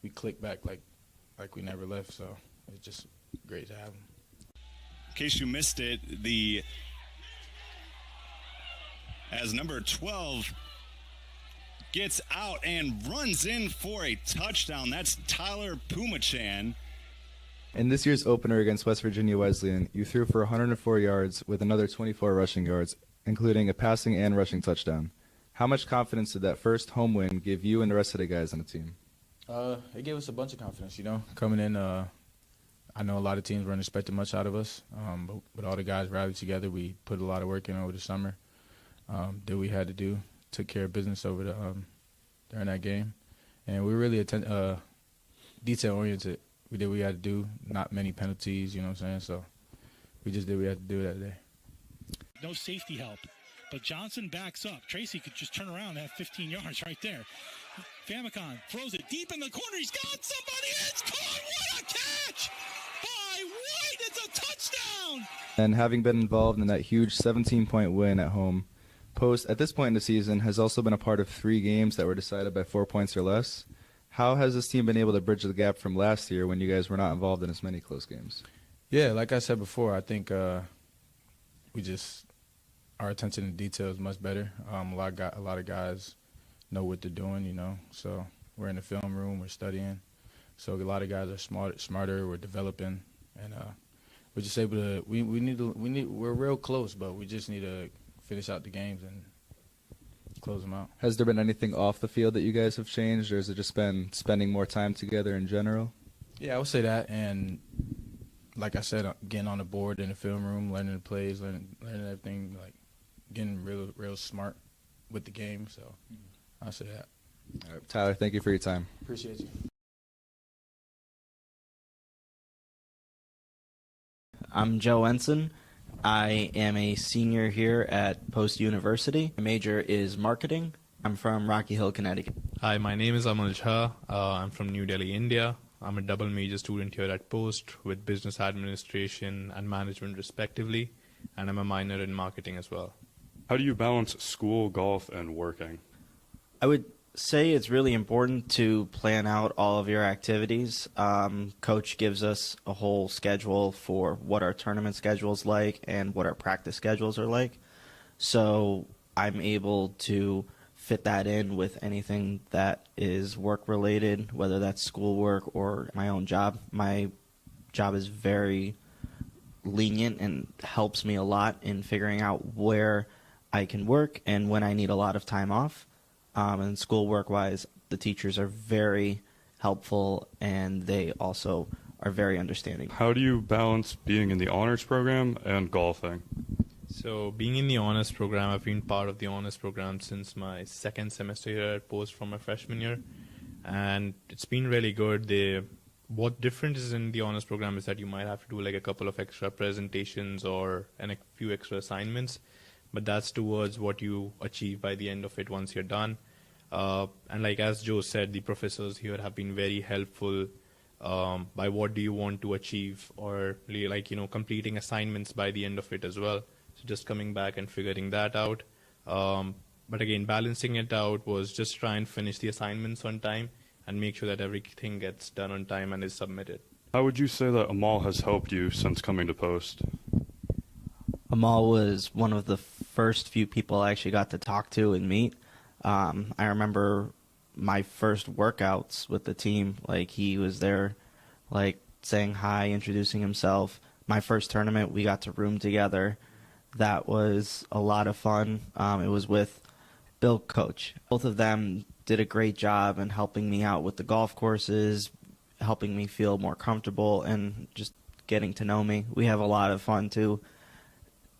we clicked back like we never left. So it's just great to have him. In case you missed it, as number 12 gets out and runs in for a touchdown. That's Tyler Pumachan. In this year's opener against West Virginia Wesleyan, you threw for 104 yards with another 24 rushing yards, including a passing and rushing touchdown. How much confidence did that first home win give you and the rest of the guys on the team? It gave us a bunch of confidence, coming in. I know a lot of teams weren't expecting much out of us, but all the guys rallied together. We put a lot of work in over the summer, did what we had to do, took care of business over during that game, and we were really detail-oriented. We did what we had to do, not many penalties, you know what I'm saying? So we just did what we had to do that day. No safety help, but Johnson backs up. Tracy could just turn around and have 15 yards right there. Famicon throws it deep in the corner. He's got somebody. It's caught. What a catch by White. It's a touchdown. And having been involved in that huge 17-point win at home, Post, at this point in the season, has also been a part of 3 games that were decided by 4 points or less. How has this team been able to bridge the gap from last year when you guys were not involved in as many close games? Yeah, like I said before, I think we just our attention to detail is much better. A lot of guys know what they're doing, you know. So we're in the film room, we're studying. So a lot of guys are smarter. We're developing, and we're just able to. We're real close, but we just need to finish out the games and close them out. Has there been anything off the field that you guys have changed, or has it just been spending more time together in general? Yeah, I would say that, and like I said, getting on the board in the film room, learning the plays, learning everything, like getting real smart with the game. So I'll say that. All right, Tyler, thank you for your time. Appreciate you. I'm Joe Ensign. I am a senior here at Post University. My major is marketing. I'm from Rocky Hill, Connecticut. Hi, my name is Amal Jha. I'm from New Delhi, India. I'm a double major student here at Post with business administration and management respectively, and I'm a minor in marketing as well. How do you balance school, golf, and working? I would say it's really important to plan out all of your activities. Coach gives us a whole schedule for what our tournament schedule is like and what our practice schedules are like. So I'm able to fit that in with anything that is work related, whether that's schoolwork or my own job. My job is very lenient and helps me a lot in figuring out where I can work and when I need a lot of time off. And schoolwork-wise, the teachers are very helpful, and they also are very understanding. How do you balance being in the honors program and golfing? So being in the honors program, I've been part of the honors program since my second semester here at Post from my freshman year, and it's been really good. What different is in the honors program is that you might have to do like a couple of extra presentations or a few extra assignments, but that's towards what you achieve by the end of it once you're done. And like as Joe said, the professors here have been very helpful by what do you want to achieve, or like, completing assignments by the end of it as well. So just coming back and figuring that out. But again, balancing it out was just try and finish the assignments on time and make sure that everything gets done on time and is submitted. How would you say that Amal has helped you since coming to Post? Amal was one of the first few people I actually got to talk to and meet. I remember my first workouts with the team, like he was there, like saying hi, introducing himself. My first tournament, we got to room together. That was a lot of fun. It was with Bill Coach. Both of them did a great job in helping me out with the golf courses, helping me feel more comfortable and just getting to know me. We have a lot of fun too.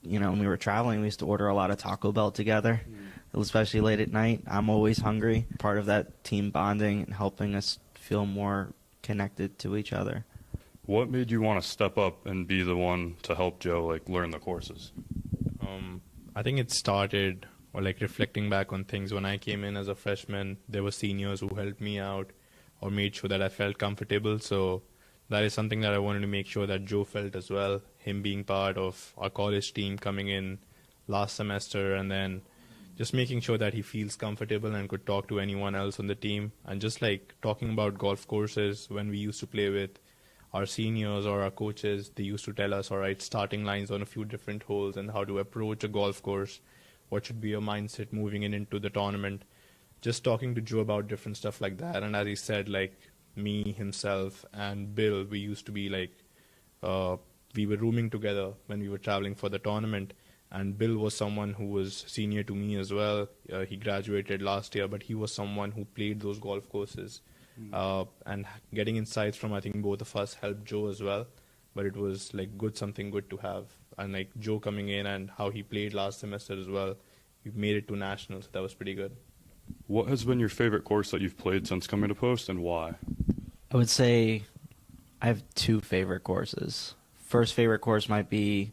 When we were traveling, we used to order a lot of Taco Bell together, especially late at night. I'm always hungry. Part of that team bonding and helping us feel more connected to each other. What made you want to step up and be the one to help Joe learn the courses? I think it started, or reflecting back on things when I came in as a freshman, there were seniors who helped me out or made sure that I felt comfortable. So that is something that I wanted to make sure that Joe felt as well, him being part of our college team coming in last semester, and then just making sure that he feels comfortable and could talk to anyone else on the team. And just talking about golf courses, when we used to play with our seniors or our coaches, they used to tell us, all right, starting lines on a few different holes and how to approach a golf course, what should be your mindset moving into the tournament. Just talking to Joe about different stuff like that. And as he said, me, himself, and Bill, we used to be we were rooming together when we were traveling for the tournament. And Bill was someone who was senior to me as well. He graduated last year, but he was someone who played those golf courses. And getting insights from, I think, both of us helped Joe as well. But it was something good to have. And Joe coming in and how he played last semester as well, we made it to nationals. So that was pretty good. What has been your favorite course that you've played since coming to Post, and why? I would say I have 2 favorite courses. First favorite course might be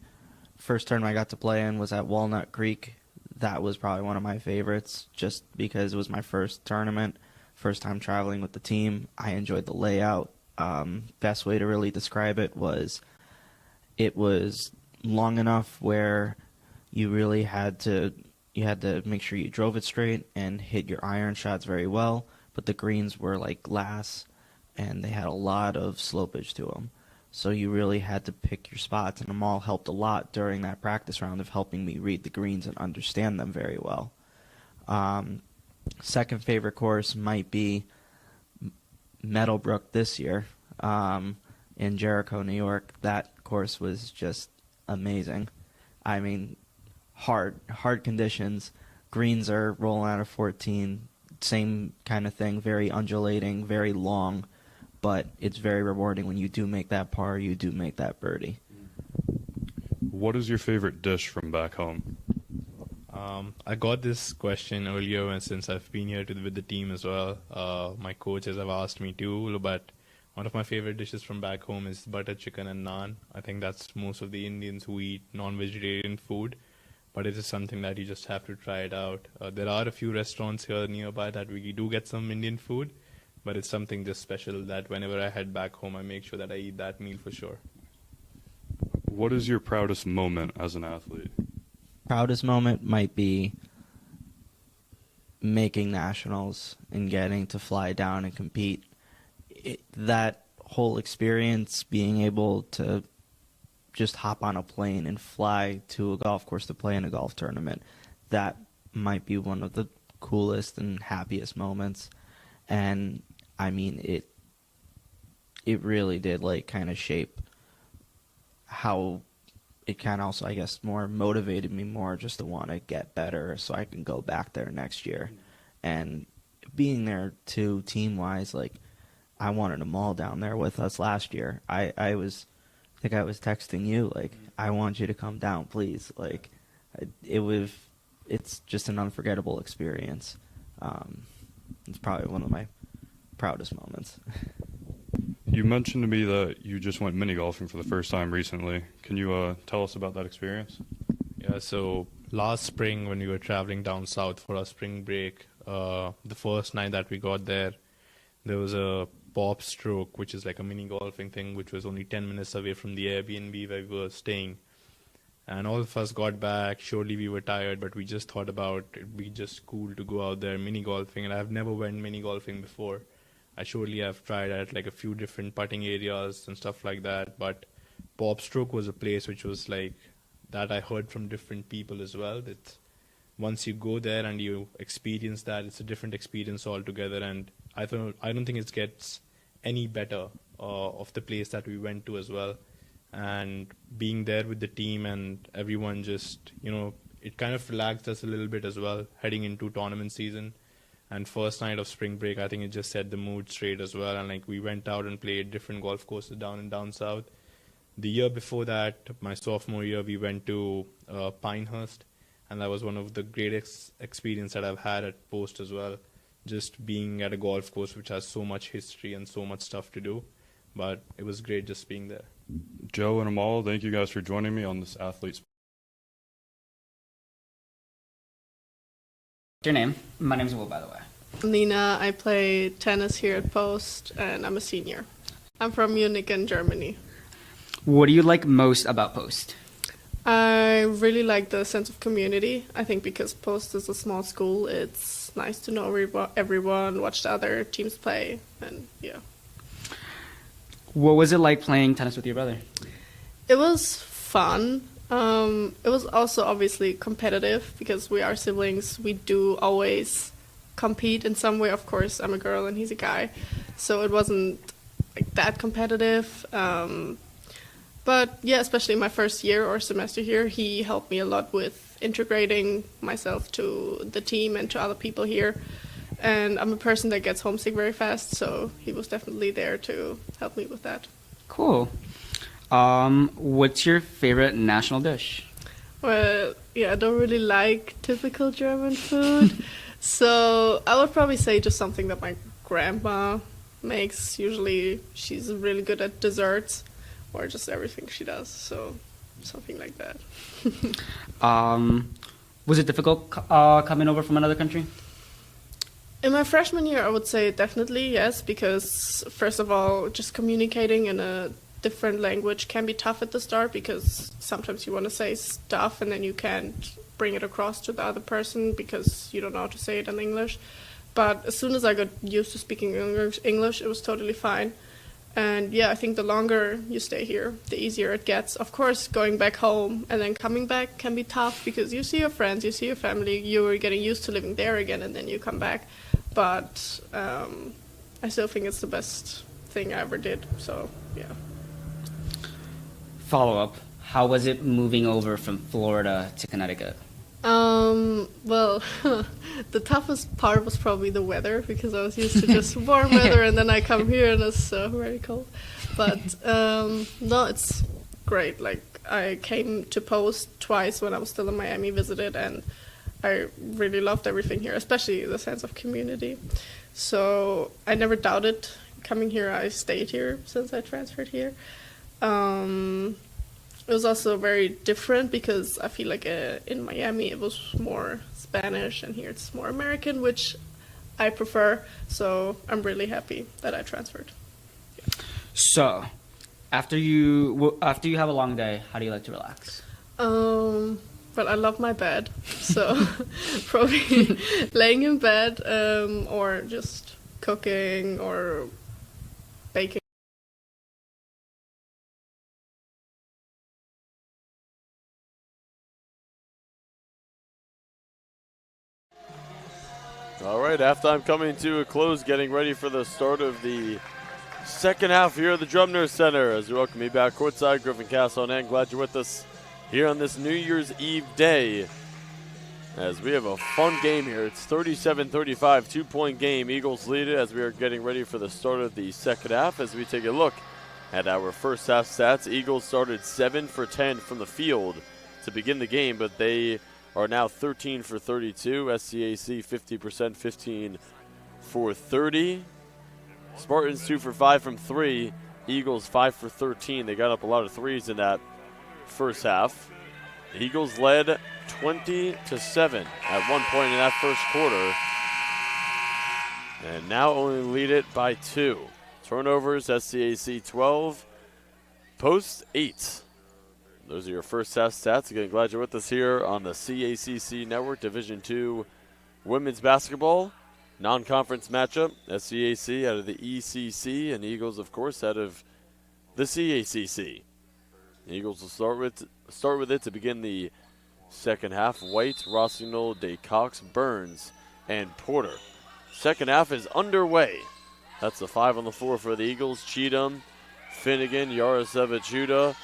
first tournament I got to play in was at Walnut Creek. That was probably one of my favorites just because it was my first tournament, first time traveling with the team. I enjoyed the layout. Best way to really describe it was long enough where you really had to you had to make sure you drove it straight and hit your iron shots very well, but the greens were like glass, and they had a lot of slopage to them. So you really had to pick your spots, and Amal helped a lot during that practice round of helping me read the greens and understand them very well. Second favorite course might be Meadowbrook this year in Jericho, New York. That course was just amazing. I mean, hard conditions. Greens are rolling out of 14, same kind of thing, very undulating, very long, but it's very rewarding when you do make that par, you do make that birdie. What is your favorite dish from back home? I got this question earlier, and since I've been here with the team as well, my coaches have asked me too, but one of my favorite dishes from back home is butter chicken and naan. I think that's most of the Indians who eat non-vegetarian food, but it is something that you just have to try it out. There are a few restaurants here nearby that we do get some Indian food, but it's something just special that whenever I head back home, I make sure that I eat that meal for sure. What is your proudest moment as an athlete? Proudest moment might be making nationals and getting to fly down and compete. That whole experience, being able to just hop on a plane and fly to a golf course to play in a golf tournament, that might be one of the coolest and happiest moments. And I mean, it really did like kind of shape how it kind of also, I guess, more motivated me more just to want to get better so I can go back there next year. And being there too, team-wise, like, I wanted them all down there with us last year. I think I was texting you, like, I want you to come down, please. Like, it's just an unforgettable experience. It's probably one of my proudest moments. You mentioned to me that you just went mini golfing for the first time recently. Can you tell us about that experience? Yeah, so last spring when we were traveling down south for our spring break, the first night that we got there was a pop stroke, which is like a mini golfing thing, which was only 10 minutes away from the Airbnb where we were staying. And all of us got back. Surely we were tired, but we just thought about it'd be just cool to go out there mini golfing. And I've never went mini golfing before. I surely have tried at like a few different putting areas and stuff like that, but Pop Stroke was a place which was like that I heard from different people as well. That once you go there and you experience that, it's a different experience altogether. And I don't think it gets any better of the place that we went to as well. And being there with the team and everyone just, it kind of relaxed us a little bit as well heading into tournament season. And first night of spring break, I think it just set the mood straight as well. And like we went out and played different golf courses down south. The year before that, my sophomore year, we went to Pinehurst, and that was one of the greatest experience that I've had at Post as well. Just being at a golf course which has so much history and so much stuff to do, but it was great just being there. Joe and Amal, thank you guys for joining me on this Athletes. Your name? My name's Will, by the way. Nina, I play tennis here at Post, and I'm a senior. I'm from Munich in Germany. What do you like most about Post? I really like the sense of community. I think because Post is a small school, it's nice to know everyone, watch the other teams play, and yeah. What was it like playing tennis with your brother? It was fun. It was also obviously competitive because we are siblings. We do always compete in some way. Of course, I'm a girl and he's a guy, so it wasn't like that competitive. But yeah, especially my first year or semester here, he helped me a lot with integrating myself to the team and to other people here. And I'm a person that gets homesick very fast, so he was definitely there to help me with that. Cool. What's your favorite national dish? Well, yeah, I don't really like typical German food. So I would probably say just something that my grandma makes. Usually she's really good at desserts or just everything she does. So something like that. Was it difficult coming over from another country? In my freshman year, I would say definitely yes, because first of all, just communicating in a different language can be tough at the start because sometimes you want to say stuff and then you can't bring it across to the other person because you don't know how to say it in English. But as soon as I got used to speaking English, it was totally fine. And yeah, I think the longer you stay here, the easier it gets. Of course, going back home and then coming back can be tough because you see your friends, you see your family, you're getting used to living there again, and then you come back. But I still think it's the best thing I ever did. So yeah. Follow up. How was it moving over from Florida to Connecticut? Well, the toughest part was probably the weather because I was used to just warm weather and then I come here and it's very cold. But no, it's great. Like I came to Post twice when I was still in Miami, visited, and I really loved everything here, especially the sense of community. So I never doubted coming here. I stayed here since I transferred here. It was also very different because I feel like in Miami it was more Spanish and here it's more American, which I prefer. So I'm really happy that I transferred. Yeah. So, after you have a long day, how do you like to relax? But I love my bed, so probably laying in bed or just cooking or baking. All right, halftime coming to a close, getting ready for the start of the second half here at the Drumner Center. As we welcome you back courtside, Griffin Castle, and glad you're with us here on this New Year's Eve day. As we have a fun game here. It's 37-35, 2-point game. Eagles lead it as we are getting ready for the start of the second half. As we take a look at our first half stats, Eagles started 7 for 10 from the field to begin the game, but they are now 13 for 32. SCAC 50%, 15 for 30. Spartans 2 for 5 from 3. Eagles 5 for 13. They got up a lot of threes in that first half. The Eagles led 20-7 at one point in that first quarter, and now only lead it by 2. Turnovers, SCAC 12, Post 8. Those are your first half stats. Again, glad you're with us here on the CACC Network Division II Women's Basketball non-conference matchup. SCAC out of the ECC and Eagles, of course, out of the CACC. The Eagles will start with it to begin the second half. White, Rossignol, DeCox, Burns, and Porter. Second half is underway. That's the 5 on the floor for the Eagles. Cheatham, Finnegan, Yarasevichuda,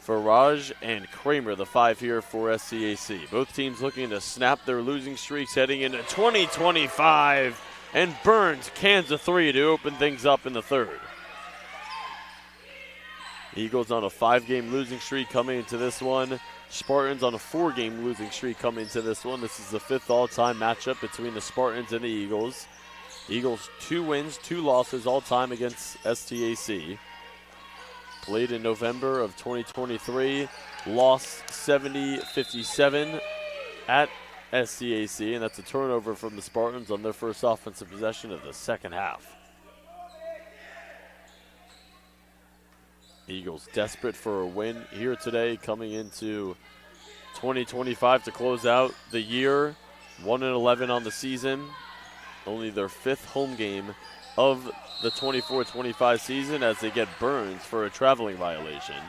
Faraj, and Kramer, the 5 here for SCAC. Both teams looking to snap their losing streaks heading into 2025. And Burns cans a 3 to open things up in the third. Eagles on a 5-game losing streak coming into this one. Spartans on a 4-game losing streak coming into this one. This is the 5th all-time matchup between the Spartans and the Eagles. Eagles 2 wins, 2 losses all-time against STAC. Played in November of 2023. Lost 70-57 at STAC, and that's a turnover from the Spartans on their first offensive possession of the second half. Eagles desperate for a win here today, coming into 2025 to close out the year. 1-11 on the season. Only their 5th home game of the 24-25 season as they get Burns for a traveling violation.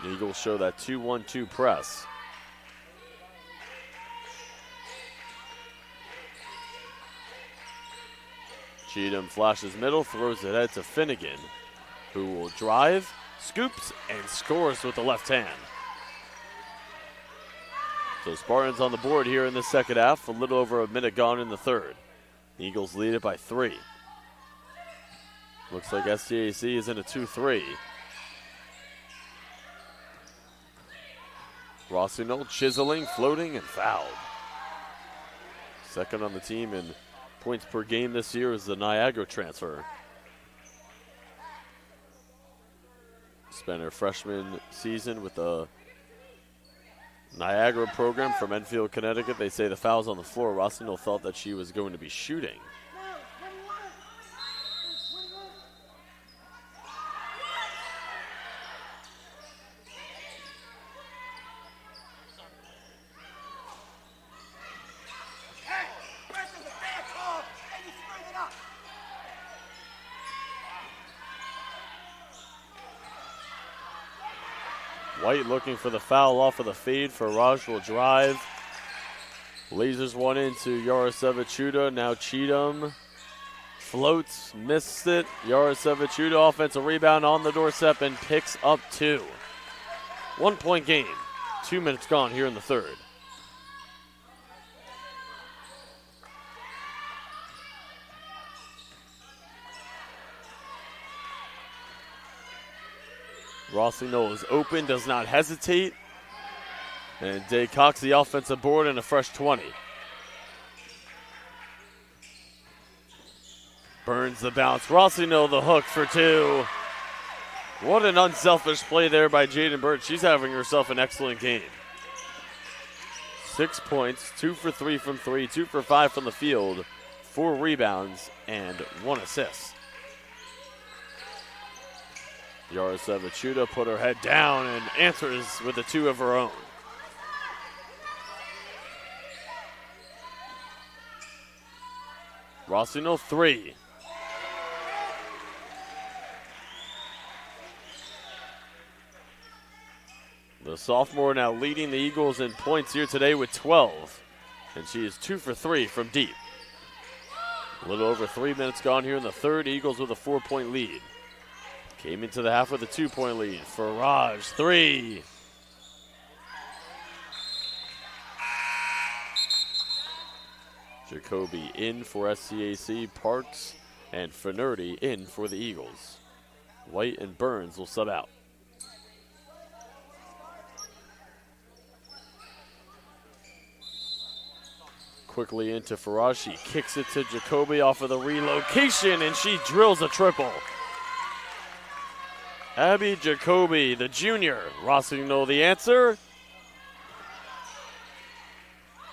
The Eagles show that 2-1-2 press. Cheatham flashes middle, throws it ahead to Finnegan, who will drive, scoops, and scores with the left hand. So Spartans on the board here in the second half, a little over a minute gone in the third. The Eagles lead it by 3. Looks like STAC is in a 2-3. Rossignol chiseling, floating, and fouled. Second on the team in points per game this year is the Niagara transfer. Spent her freshman season with the Niagara program from Enfield, Connecticut. They say the foul's on the floor. Rossignol thought that she was going to be shooting. White looking for the foul off of the fade. Faraj will drive. Lasers one into Yarasevichuda. Now Cheatham floats, missed it. Yarasevichuda offensive rebound on the doorstep and picks up 2. 1 point game. 2 minutes gone here in the third. Rossignol is open, does not hesitate. And Day Cox the offensive board and a fresh 20. Burns the bounce. Rossignol the hook for 2. What an unselfish play there by Jaden Burns. She's having herself an excellent game. 6 points, 2 for 3 from 3, 2 for 5 from the field, 4 rebounds, and 1 assist. Yarasevichuda put her head down and answers with a 2 of her own. Rossignol 3. The sophomore now leading the Eagles in points here today with 12. And she is 2 for 3 from deep. A little over 3 minutes gone here in the third. Eagles with a 4-point lead. Came into the half with a 2-point lead. Faraj 3. Jacoby in for SCAC, Parks and Finnerty in for the Eagles. White and Burns will sub out. Quickly into Faraj, she kicks it to Jacoby off of the relocation and she drills a triple. Abby Jacoby, the junior. Rossignol the answer.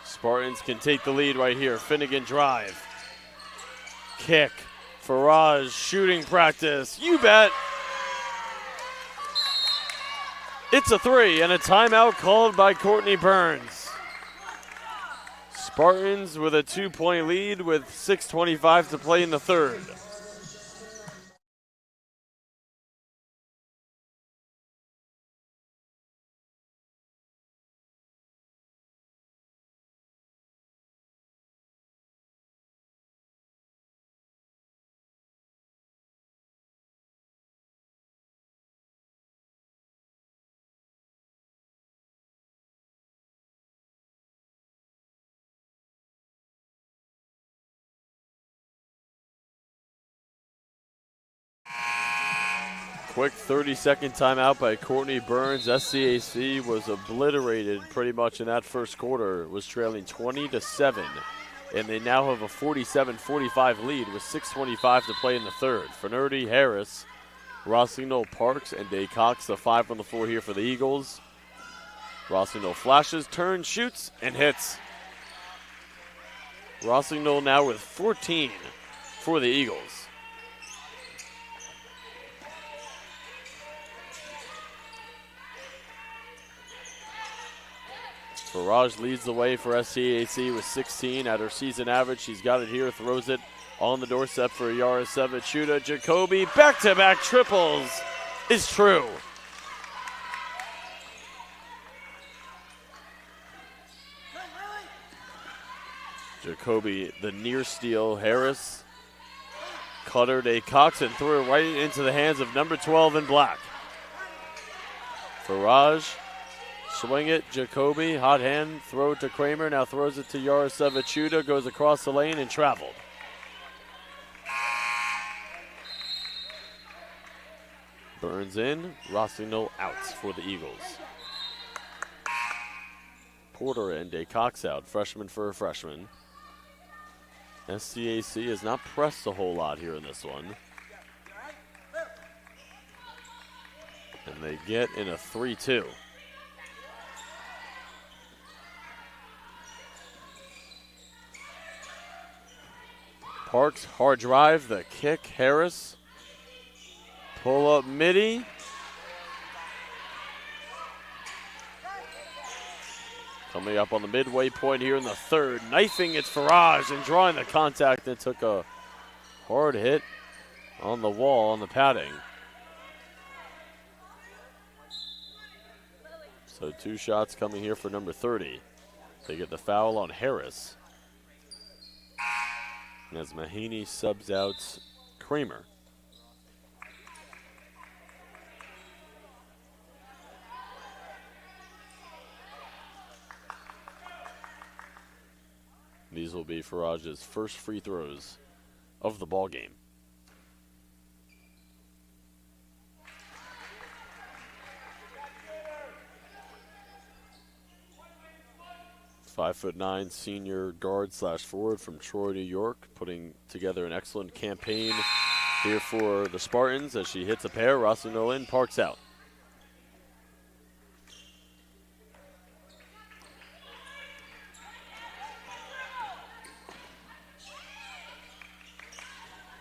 Spartans can take the lead right here. Finnegan drive. Kick. Faraj shooting practice. You bet. It's a 3 and a timeout called by Courtney Burns. Spartans with a 2-point lead with 6:25 to play in the third. Quick 30-second timeout by Courtney Burns. SCAC was obliterated pretty much in that first quarter. It was trailing 20-7, and they now have a 47-45 lead with 6:25 to play in the third. Finnerty, Harris, Rossignol, Parks, and Day Cox, the 5 on the floor here for the Eagles. Rossignol flashes, turns, shoots, and hits. Rossignol now with 14 for the Eagles. Faraj leads the way for SCAC with 16 at her season average. She's got it here, throws it on the doorstep for Yarasevichuda. Jacoby, back-to-back triples is true. Jacoby, the near steal. Harris, Cutter, Day Cox, and threw it right into the hands of number 12 in black. Faraj. Swing it, Jacoby, hot hand, throw it to Kramer, now throws it to Yarasevichuda, goes across the lane and traveled. Burns in, Rossignol out for the Eagles. Porter and Day Cox out, freshman for a freshman. SCAC has not pressed a whole lot here in this one. And they get in a 3-2. Parks, hard drive, the kick, Harris. Pull up midi. Coming up on the midway point here in the third. Knifing it's Faraj and drawing the contact and took a hard hit on the wall on the padding. So 2 shots coming here for number 30. They get the foul on Harris. And as Mahaney subs out Kramer. These will be Faraj's first free throws of the ball game. .5'9" senior guard / forward from Troy, New York, putting together an excellent campaign here for the Spartans as she hits a pair. Rossi Nolan parks out.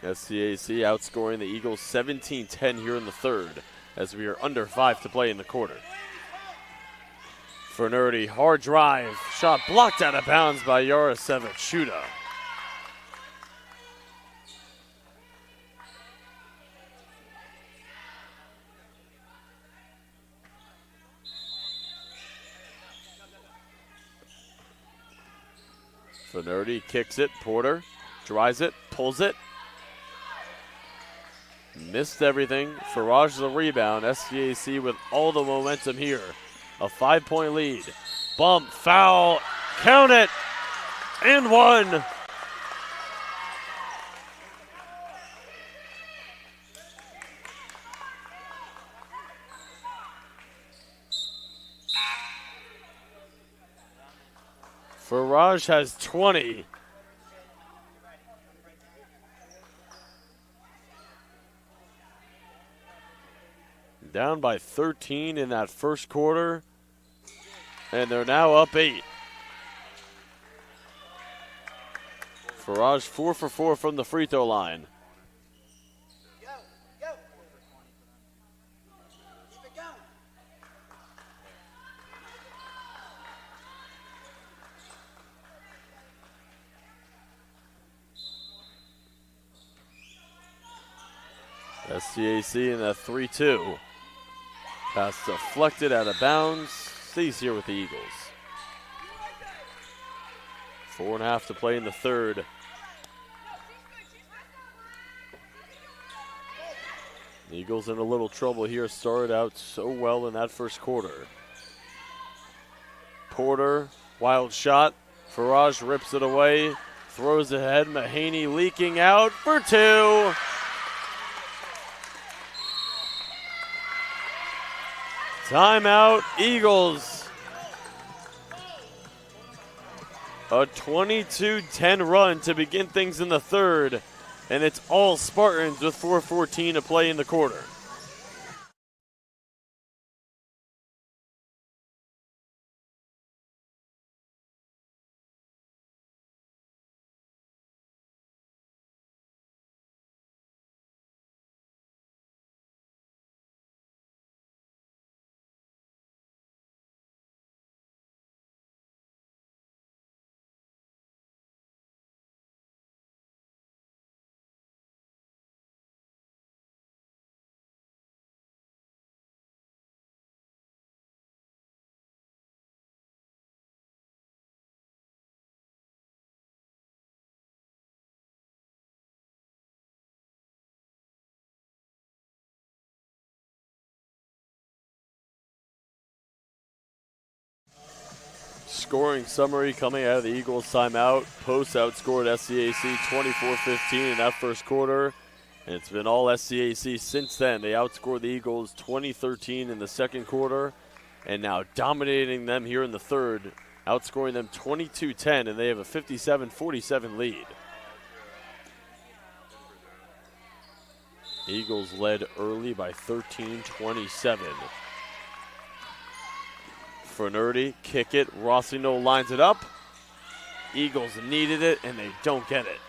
SCAC outscoring the Eagles 17-10 here in the third as we are under 5 to play in the quarter. Fernardi, hard drive, shot blocked out of bounds by Yarasevic-Chuda. Fernardi kicks it, Porter drives it, pulls it. Missed everything. Faraj the rebound. SCAC with all the momentum here. A 5-point lead. Bump, foul, count it, and 1. Faraj has 20. Down by 13 in that first quarter, and they're now up 8. Faraj 4 for 4 from the free throw line. SCAC in that 3-2. Pass deflected out of bounds. Stays here with the Eagles. 4.5 to play in the third. The Eagles in a little trouble here. Started out so well in that first quarter. Porter, wild shot. Faraj rips it away. Throws ahead. Mahaney leaking out for 2. Timeout, Eagles. A 22-10 run to begin things in the third, and it's all Spartans with 4:14 to play in the quarter. Scoring summary coming out of the Eagles timeout. Post outscored SCAC 24-15 in that first quarter. And it's been all SCAC since then. They outscored the Eagles 20-13 in the second quarter. And now dominating them here in the third. Outscoring them 22-10, and they have a 57-47 lead. Eagles led early by 13-27. Fernardi, kick it. Rossino lines it up. Eagles needed it, and they don't get it.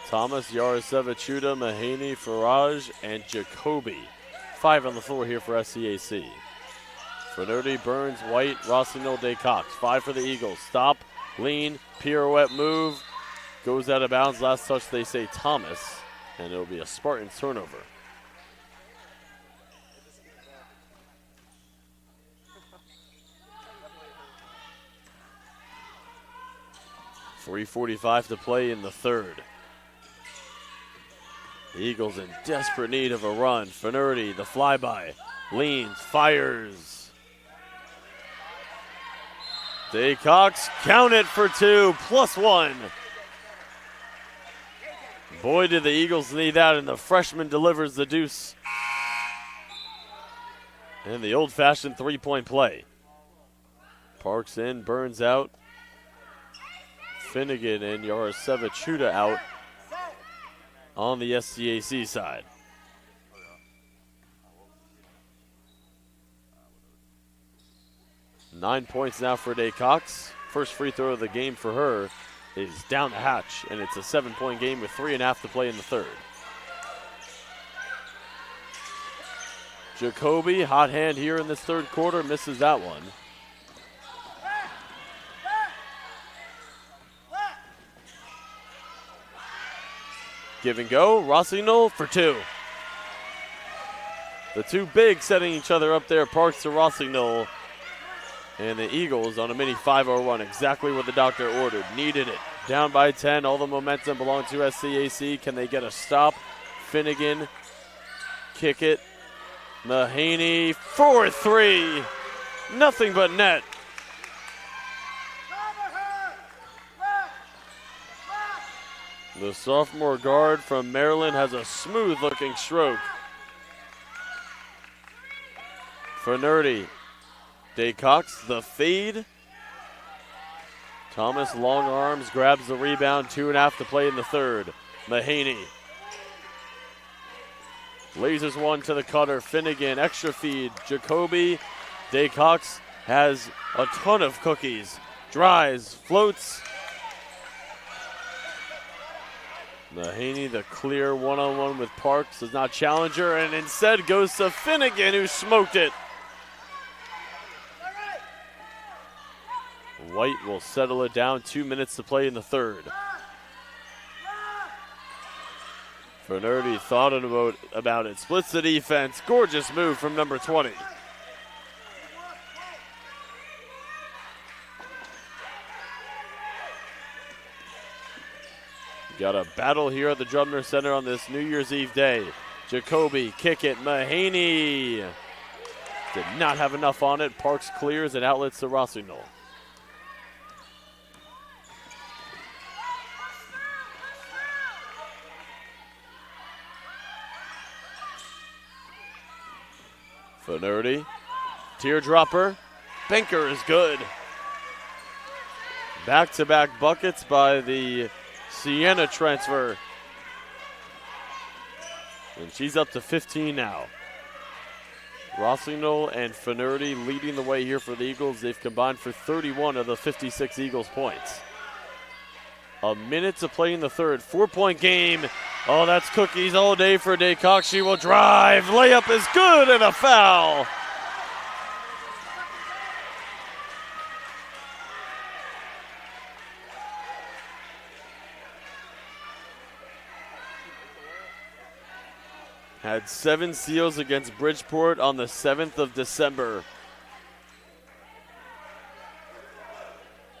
Thomas, Yarasevic-Chuda, Mahaney, Faraj, and Jacoby. 5 on the floor here for SCAC. Fernardi, Burns, White, Rossino, DeCox. 5 for the Eagles. Stop, lean, pirouette move. Goes out of bounds. Last touch, they say Thomas. And it'll be a Spartans turnover. 3:45 to play in the third. The Eagles in desperate need of a run. Finnerty, the flyby, leans, fires. Daycox, count it for 2, +1. Boy, did the Eagles need that, and the freshman delivers the deuce. And the old-fashioned three-point play. Parks in, Burns out. Finnegan and Yarasevichuda out on the SCAC side. Nine points now for Daycox. First free throw of the game for her is down the hatch, and it's a 7-point game with 3.5 to play in the third. Jacoby, hot hand here in this third quarter, misses that one. Give and go, Rossignol for 2. The two bigs setting each other up there, Parks to Rossignol. And the Eagles on a mini 5-0 run, exactly what the doctor ordered. Needed it. Down by 10, all the momentum belonged to SCAC. Can they get a stop? Finnegan, kick it. Mahaney for 3. Nothing but net. The sophomore guard from Maryland has a smooth-looking stroke. Finnerty. Daycox, the feed. Thomas, long arms, grabs the rebound. 2.5 to play in the third. Mahaney. Lasers one to the cutter. Finnegan, extra feed. Jacoby. Daycox has a ton of cookies. Dries, floats. Mahaney, the clear one-on-one with Parks, does not challenge her, and instead goes to Finnegan, who smoked it. White will settle it down. 2 minutes to play in the third. Finnerty thought about it. Splits the defense. Gorgeous move from number 20. Got a battle here at the Drumner Center on this New Year's Eve day. Jacoby, kick it. Mahaney did not have enough on it. Parks clears and outlets to Rossignol. Finnerty, teardropper, Banker is good. Back-to-back buckets by the Siena transfer. And she's up to 15 now. Rossignol and Finnerty leading the way here for the Eagles. They've combined for 31 of the 56 Eagles points. A minute to play in the third. 4-point game. Oh, that's cookies all day for Daycox. She will drive. Layup is good and a foul. Had 7 steals against Bridgeport on the 7th of December.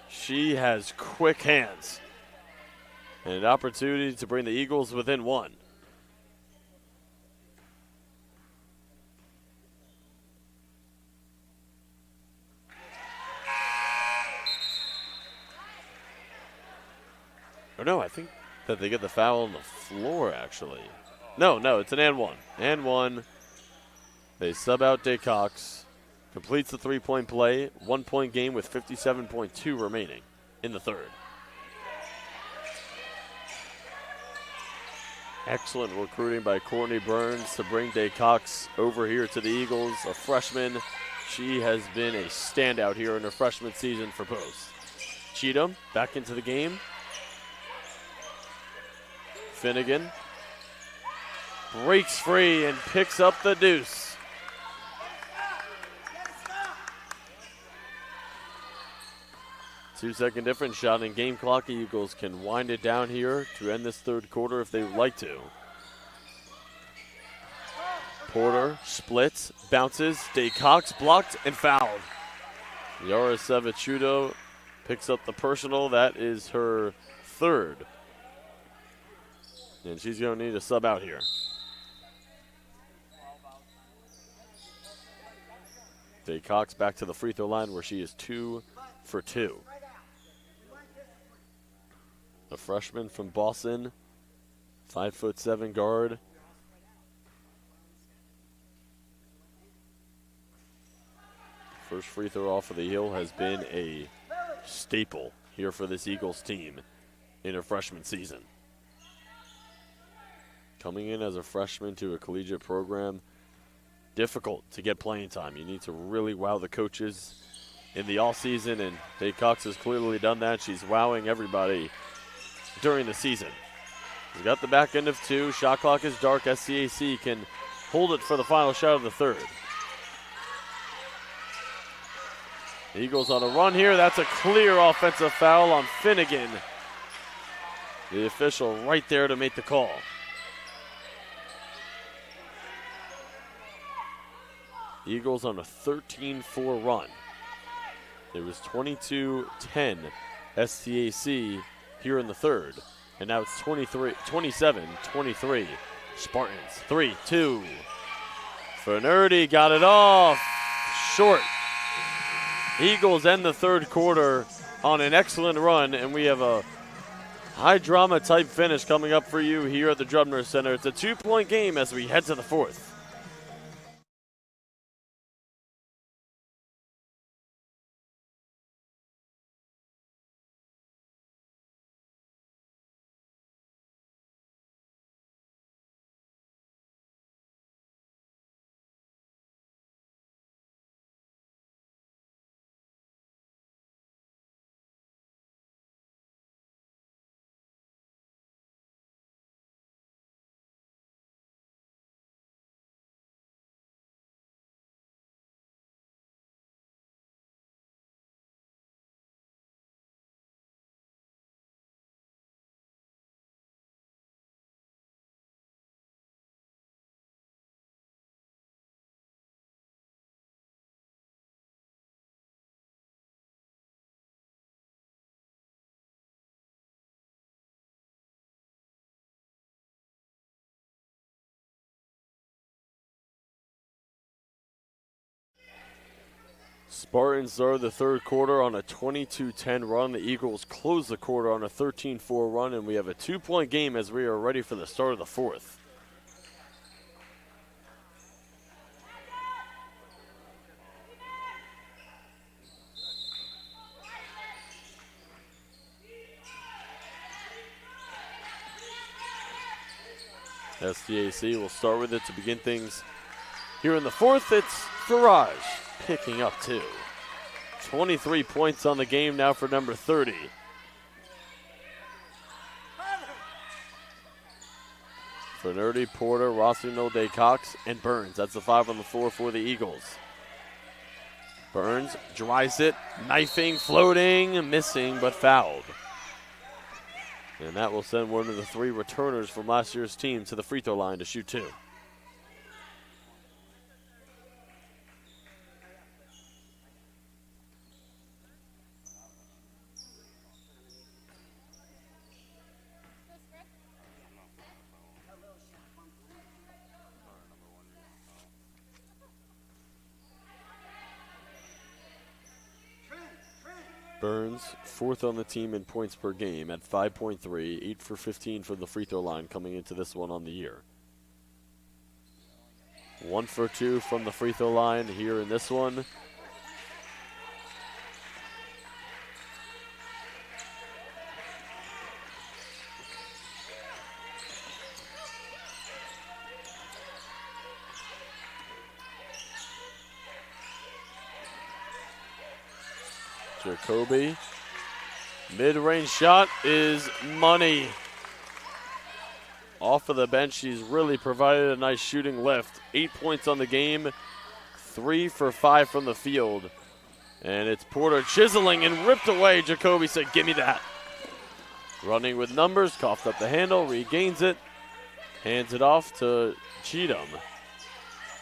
She has quick hands. And an opportunity to bring the Eagles within 1. Or no, I think that they get the foul on the floor, actually. No, it's an and one. And one. They sub out Daycox. Completes the 3-point play. 1-point game with 57.2 remaining in the third. Excellent recruiting by Courtney Burns to bring Daycox over here to the Eagles, a freshman. She has been a standout here in her freshman season for Post. Cheatham back into the game. Finnegan breaks free and picks up the deuce. Two-second difference, shot in game clock. Eagles can wind it down here to end this third quarter if they would like to. Porter splits, bounces. Daycox blocked and fouled. Yara Sevichudo picks up the personal. That is her third. And she's going to need a sub out here. Day Cox back to the free throw line where she is 2 for 2. A freshman from Boston, 5'7" guard. First free throw off of the heel has been a staple here for this Eagles team in her freshman season. Coming in as a freshman to a collegiate program, difficult to get playing time. You need to really wow the coaches in the offseason, and Day Cox has clearly done that. She's wowing everybody during the season. She's got the back end of 2. Shot clock is dark. SCAC can hold it for the final shot of the third. Eagles on a run here. That's a clear offensive foul on Finnegan. The official right there to make the call. Eagles on a 13-4 run. It was 22-10 SCAC here in the third. And now it's 27-23 Spartans. 3-2. Finnerty got it off. Short. Eagles end the third quarter on an excellent run, and we have a high drama type finish coming up for you here at the Drubner Center. It's a 2-point game as we head to the fourth. Spartans start the third quarter on a 22-10 run. The Eagles close the quarter on a 13-4 run, and we have a 2-point game as we are ready for the start of the fourth. SDAC will start with it to begin things here in the fourth. It's Farage picking up 2. 23 points on the game now for number 30. Finnerty, Porter, Rossino, Day Cox, and Burns. That's the 5 on the floor for the Eagles. Burns drives it, knifing, floating, missing, but fouled. And that will send one of the 3 returners from last year's team to the free throw line to shoot 2. Burns, 4th on the team in points per game at 5.3, 8 for 15 from the free throw line coming into this one on the year. 1 for 2 from the free throw line here in this one. Jacoby, mid-range shot is money. Off of the bench, she's really provided a nice shooting lift. 8 points on the game, 3 for 5 from the field. And it's Porter chiseling and ripped away. Jacoby said, "Give me that." Running with numbers, coughed up the handle, regains it, hands it off to Cheatham,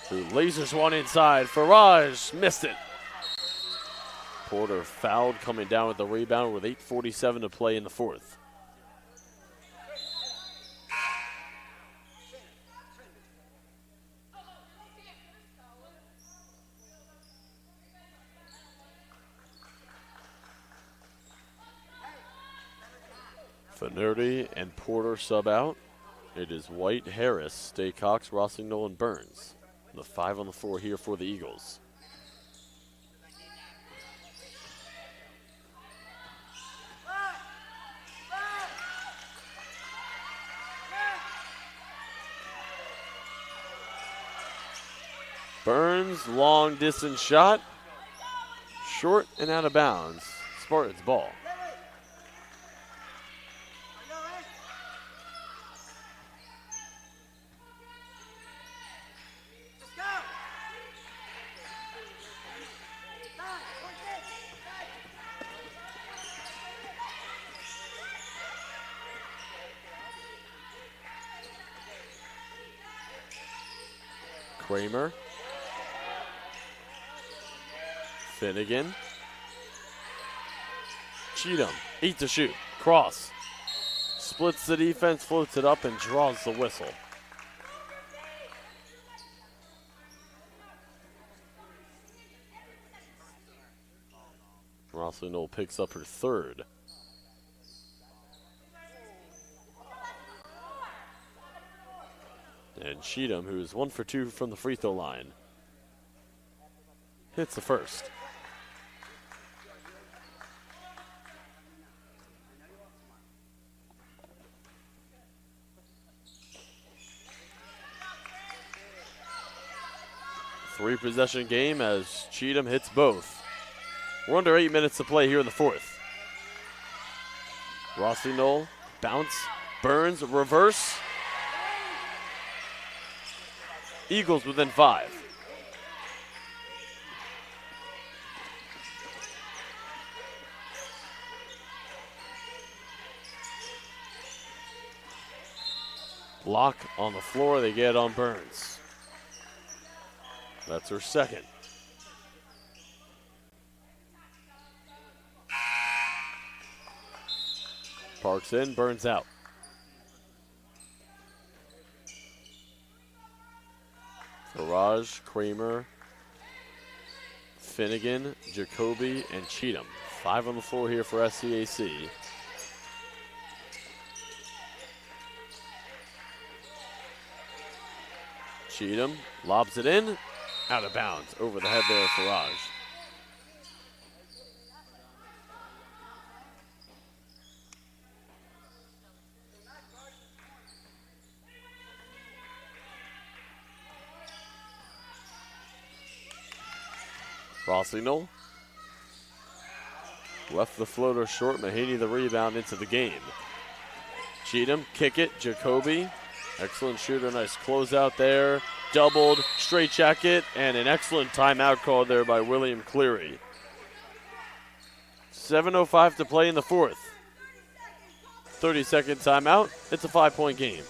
who lasers one inside. Farage missed it. Porter fouled, coming down with the rebound with 8:47 to play in the fourth. Finnerty and Porter sub out. It is White, Harris, Stay Cox, Rossignol, and Burns. The 5 on the floor here for the Eagles. Burns, long distance shot. Short and out of bounds. Spartans ball. Kramer. Finnegan. Cheatham, 8 to shoot. Cross. Splits the defense, floats it up, and draws the whistle. Rossignol picks up her third. And Cheatham, who is 1 for 2 from the free throw line, hits the first. Three-possession game as Cheatham hits both. We're under 8 minutes to play here in the fourth. Rossignol, bounce, Burns, reverse. Eagles within 5. Block on the floor, they get on Burns. That's her second. Parks in, Burns out. Farage, Kramer, Finnegan, Jacoby, and Cheatham. 5 on the floor here for SCAC. Cheatham lobs it in, out of bounds, over the head there of Farage. Rossignol left the floater short. Mahaney the rebound into the game. Cheatham, kick it. Jacoby, excellent shooter. Nice closeout there. Doubled, straight jacket, and an excellent timeout called there by William Cleary. 7:05 to play in the fourth. 30-second timeout. It's a 5-point game.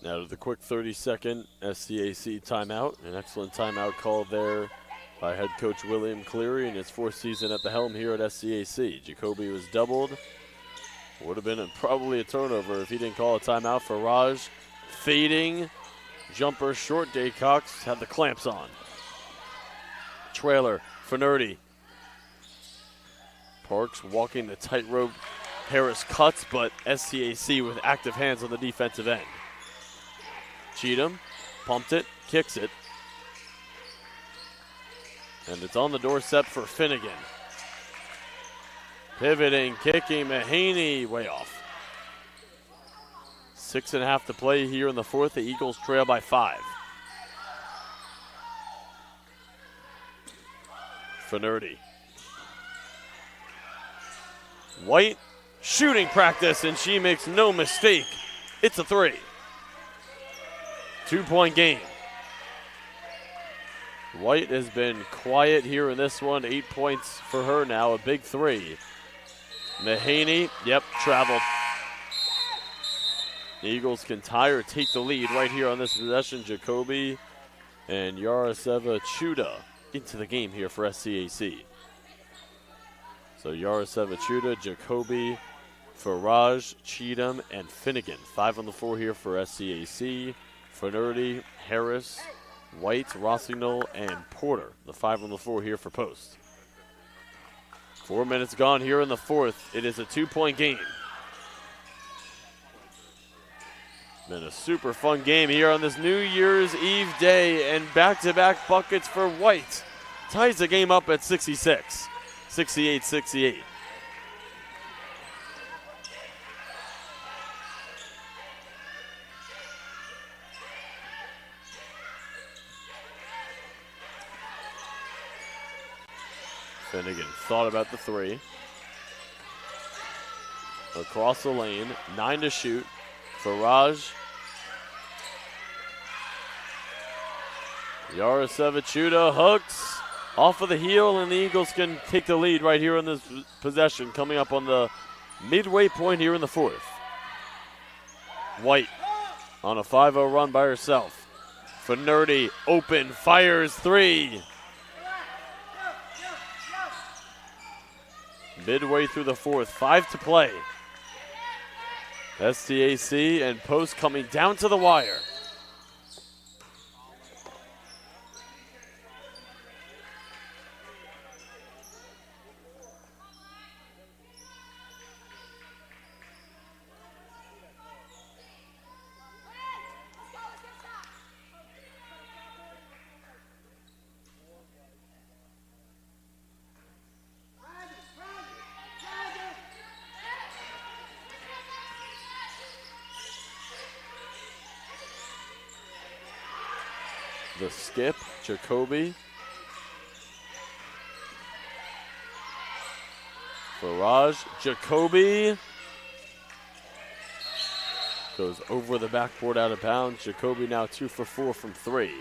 Now to the quick 30-second SCAC timeout. An excellent timeout called there by head coach William Cleary in his 4th season at the helm here at SCAC. Jacoby was doubled. Would have been probably a turnover if he didn't call a timeout. For Raj, fading, jumper short. Daycox had the clamps on. Trailer, Finnerty. Parks walking the tightrope. Harris cuts, but SCAC with active hands on the defensive end. Cheatham pumped it, kicks it. And it's on the doorstep for Finnegan. Pivoting, kicking, Mahaney way off. 6.5 to play here in the fourth. The Eagles trail by 5. Finnerty. White shooting practice, and she makes no mistake. It's a 3. 2-point game. White has been quiet here in this one. 8 points for her now, a big 3. Mahaney, traveled. The Eagles can tie or take the lead right here on this possession. Jacoby and Yaroseva Chuda into the game here for SCAC. So Yaroseva Chuda, Jacoby, Faraj, Cheatham, and Finnegan. 5 on the floor here for SCAC. Finnerty, Harris, White, Rossignol, and Porter. The 5 on the floor here for Post. 4 minutes gone here in the fourth. It is a 2-point game. Been a super fun game here on this New Year's Eve day, and back-to-back buckets for White. Ties the game up at 66, 68-68. Finnegan thought about the 3. Across the lane, 9 to shoot. Faraj. Yaroseva Chuda hooks off of the heel, and the Eagles can take the lead right here in this possession, coming up on the midway point here in the fourth. White on a 5-0 run by herself. Finnerty open, fires 3. Midway through the fourth, 5 to play. STAC and Post coming down to the wire. The skip, Jacoby. Faraj, Jacoby. Goes over the backboard out of bounds. Jacoby now 2 for 4 from 3.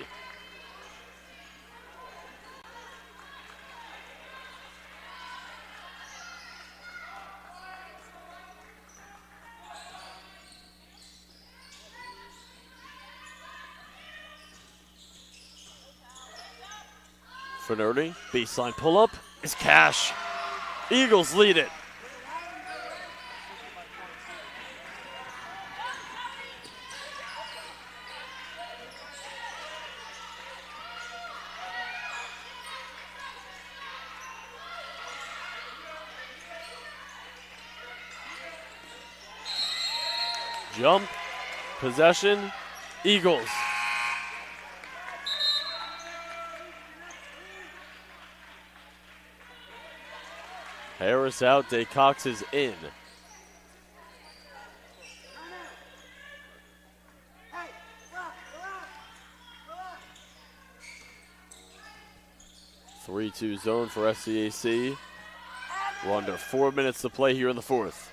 Finnerty, baseline pull-up is cash. Eagles lead it. Jump, possession, Eagles. Harris out, DeCox is in. Three-two zone for SCAC. We're under 4 minutes to play here in the fourth.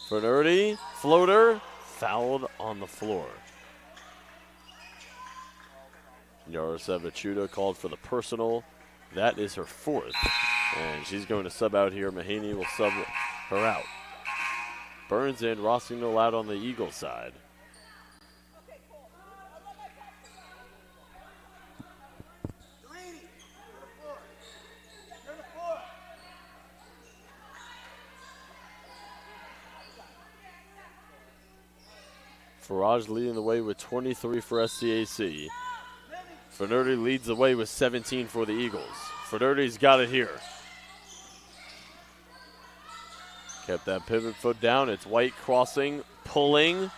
Finnerty, floater, fouled on the floor. Yaroseva Chuda called for the personal. That is her 4th. And she's going to sub out here. Mahaney will sub her out. Burns in, Rossignol out on the Eagle side. Faraj leading the way with 23 for SCAC. Finnerty leads the way with 17 for the Eagles. Finnerty's got it here. Kept that pivot foot down. It's White crossing, pulling.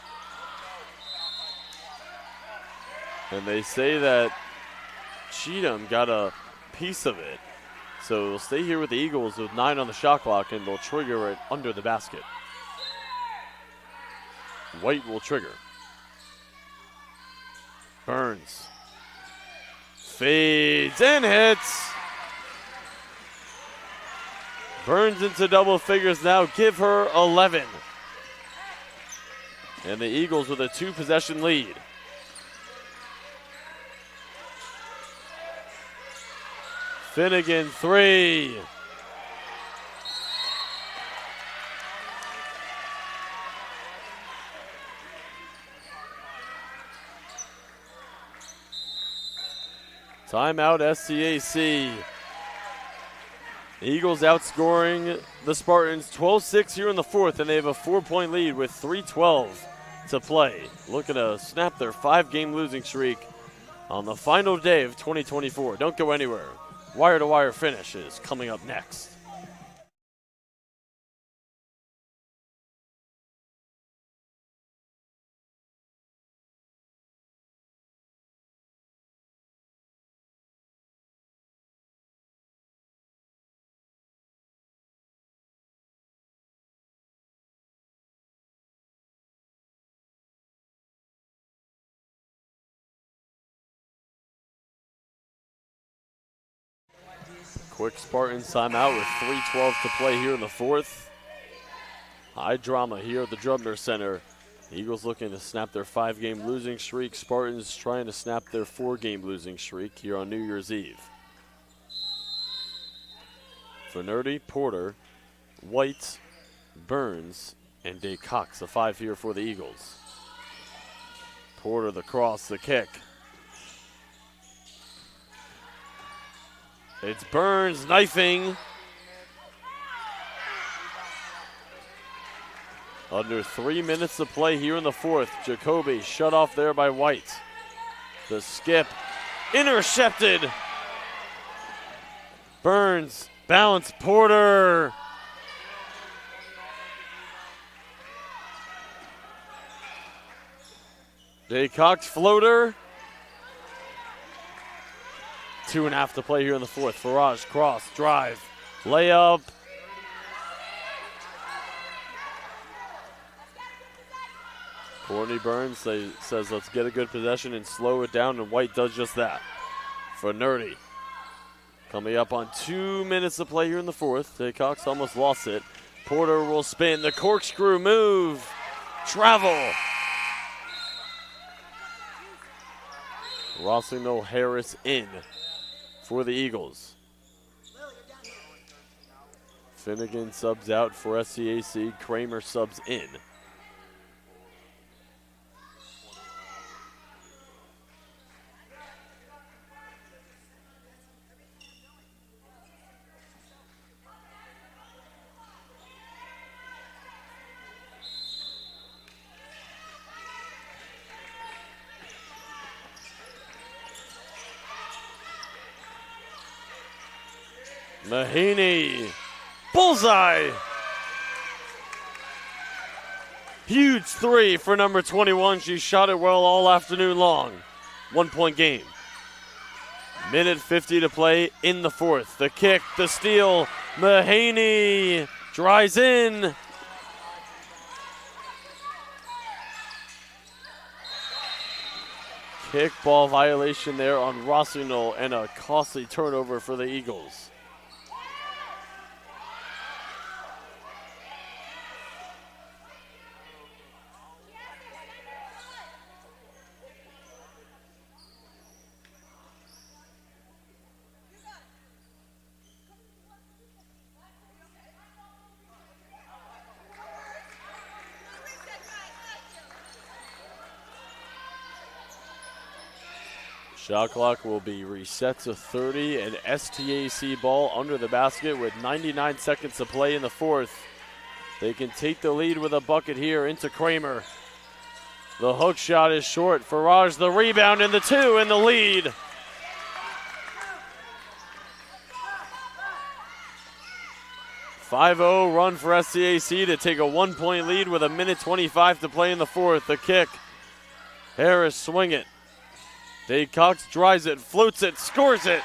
And they say that Cheatham got a piece of it. So they'll stay here with the Eagles with 9 on the shot clock, and they'll trigger it under the basket. White will trigger. Burns. Feeds and hits. Burns into double figures now. Give her 11. And the Eagles with a 2-possession lead. Finnegan, 3. Timeout SCAC. Eagles outscoring the Spartans 12-6 here in the fourth, and they have a 4-point lead with 3:12 to play. Looking to snap their 5-game losing streak on the final day of 2024. Don't go anywhere. Wire-to-wire finish is coming up next. Quick Spartans timeout with 3:12 to play here in the fourth. High drama here at the Drubner Center. Eagles looking to snap their 5-game losing streak. Spartans trying to snap their 4-game losing streak here on New Year's Eve. Finnerty, Porter, White, Burns, and DeCox, the 5 here for the Eagles. Porter, the cross, the kick. It's Burns knifing. Under 3 minutes to play here in the fourth. Jacoby shut off there by White. The skip intercepted. Burns bounce. Porter. DeCox floater. 2.5 to play here in the fourth. Farage, cross, drive, layup. Courtney Burns says let's get a good possession and slow it down, and White does just that. For Nerdy. Coming up on 2 minutes to play here in the fourth. DeCox almost lost it. Porter will spin. The corkscrew move. Travel. Rossignol Harris in for the Eagles. Finnegan subs out for SCAC. Kramer subs in. Mahaney, bullseye. Huge 3 for number 21. She shot it well all afternoon long. 1-point game. Minute 50 to play in the fourth. The kick, the steal. Mahaney drives in. Kickball violation there on Rossignol and a costly turnover for the Eagles. Shot clock will be reset to 30, and STAC ball under the basket with 99 seconds to play in the fourth. They can take the lead with a bucket here into Kramer. The hook shot is short. Farage the rebound and the 2 and the lead. .50 run for SCAC to take a 1-point lead with a minute 25 to play in the fourth. The kick. Harris swing it. DeCox drives it, floats it, scores it.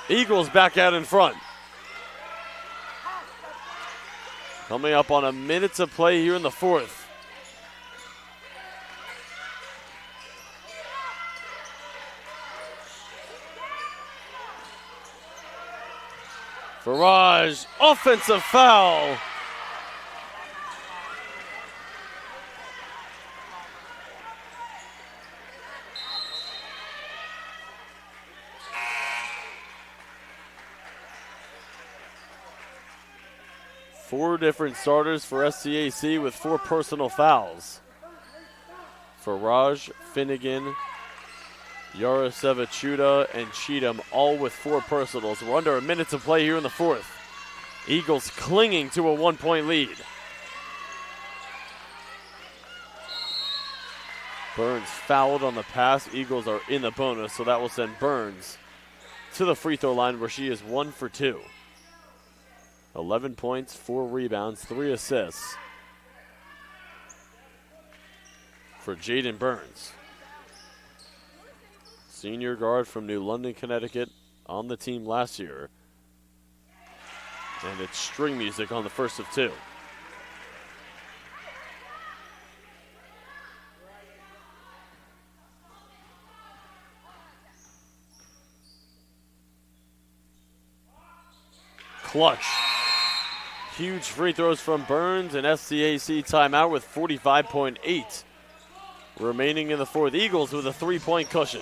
Eagles back out in front. Coming up on a minute to play here in the fourth. Faraj, offensive foul. Four different starters for SCAC with 4 personal fouls. Faraj, Finnegan, Yarasevichuda, and Cheatham all with 4 personals. We're under a minute to play here in the fourth. Eagles clinging to a 1-point lead. Burns fouled on the pass. Eagles are in the bonus, so that will send Burns to the free throw line where she is 1 for 2. 11 points, 4 rebounds, 3 assists for Jaden Burns. Senior guard from New London, Connecticut, on the team last year. And it's string music on the first of 2. Clutch. Huge free throws from Burns, and SCAC timeout with 45.8 remaining in the fourth. Eagles with a 3-point cushion.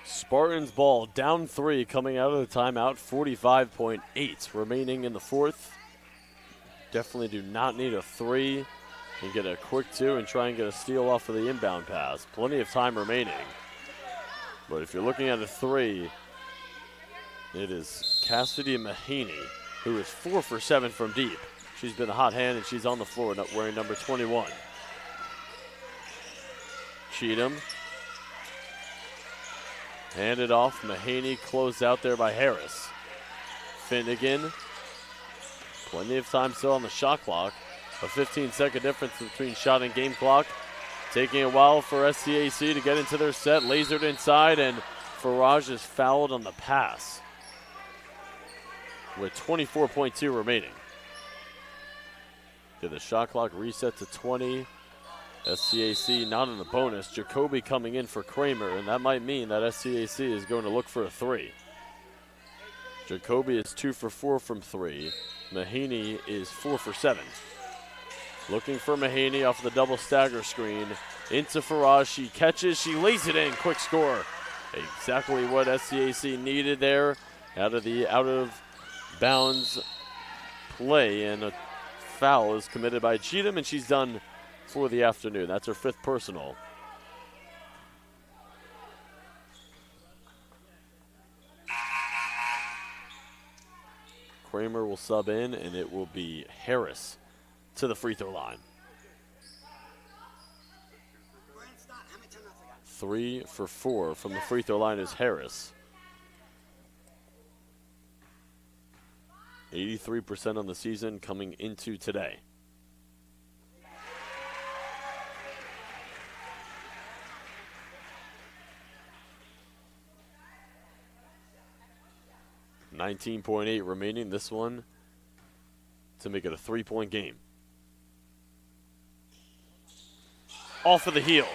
Spartans ball down 3 coming out of the timeout. 45.8 remaining in the fourth. Definitely do not need a 3 and get a quick 2 and try and get a steal off of the inbound pass. Plenty of time remaining. But if you're looking at a 3, it is Cassidy Mahaney, who is 4 for 7 from deep. She's been a hot hand and she's on the floor wearing number 21. Cheatham. Handed off. Mahaney closed out there by Harris. Finnegan. Plenty of time still on the shot clock. A 15-second difference between shot and game clock. Taking a while for SCAC to get into their set. Lasered inside, and Faraj is fouled on the pass with 24.2 remaining. Did the shot clock reset to 20. SCAC not in the bonus. Jacoby coming in for Kramer, and that might mean that SCAC is going to look for a 3. Jacoby is 2 for 4 from 3. Mahaney is 4 for 7. Looking for Mahaney off the double stagger screen. Into Faraj. She catches. She lays it in. Quick score. Exactly what SCAC needed there. Out of bounds play, and a foul is committed by Cheatham, and she's done for the afternoon. That's her 5th personal. Kramer will sub in, and it will be Harris to the free throw line. 3 for 4 from the free throw line is Harris. 83% on the season coming into today. $19.8 remaining. This one to make it a 3-point game. Off of the heel.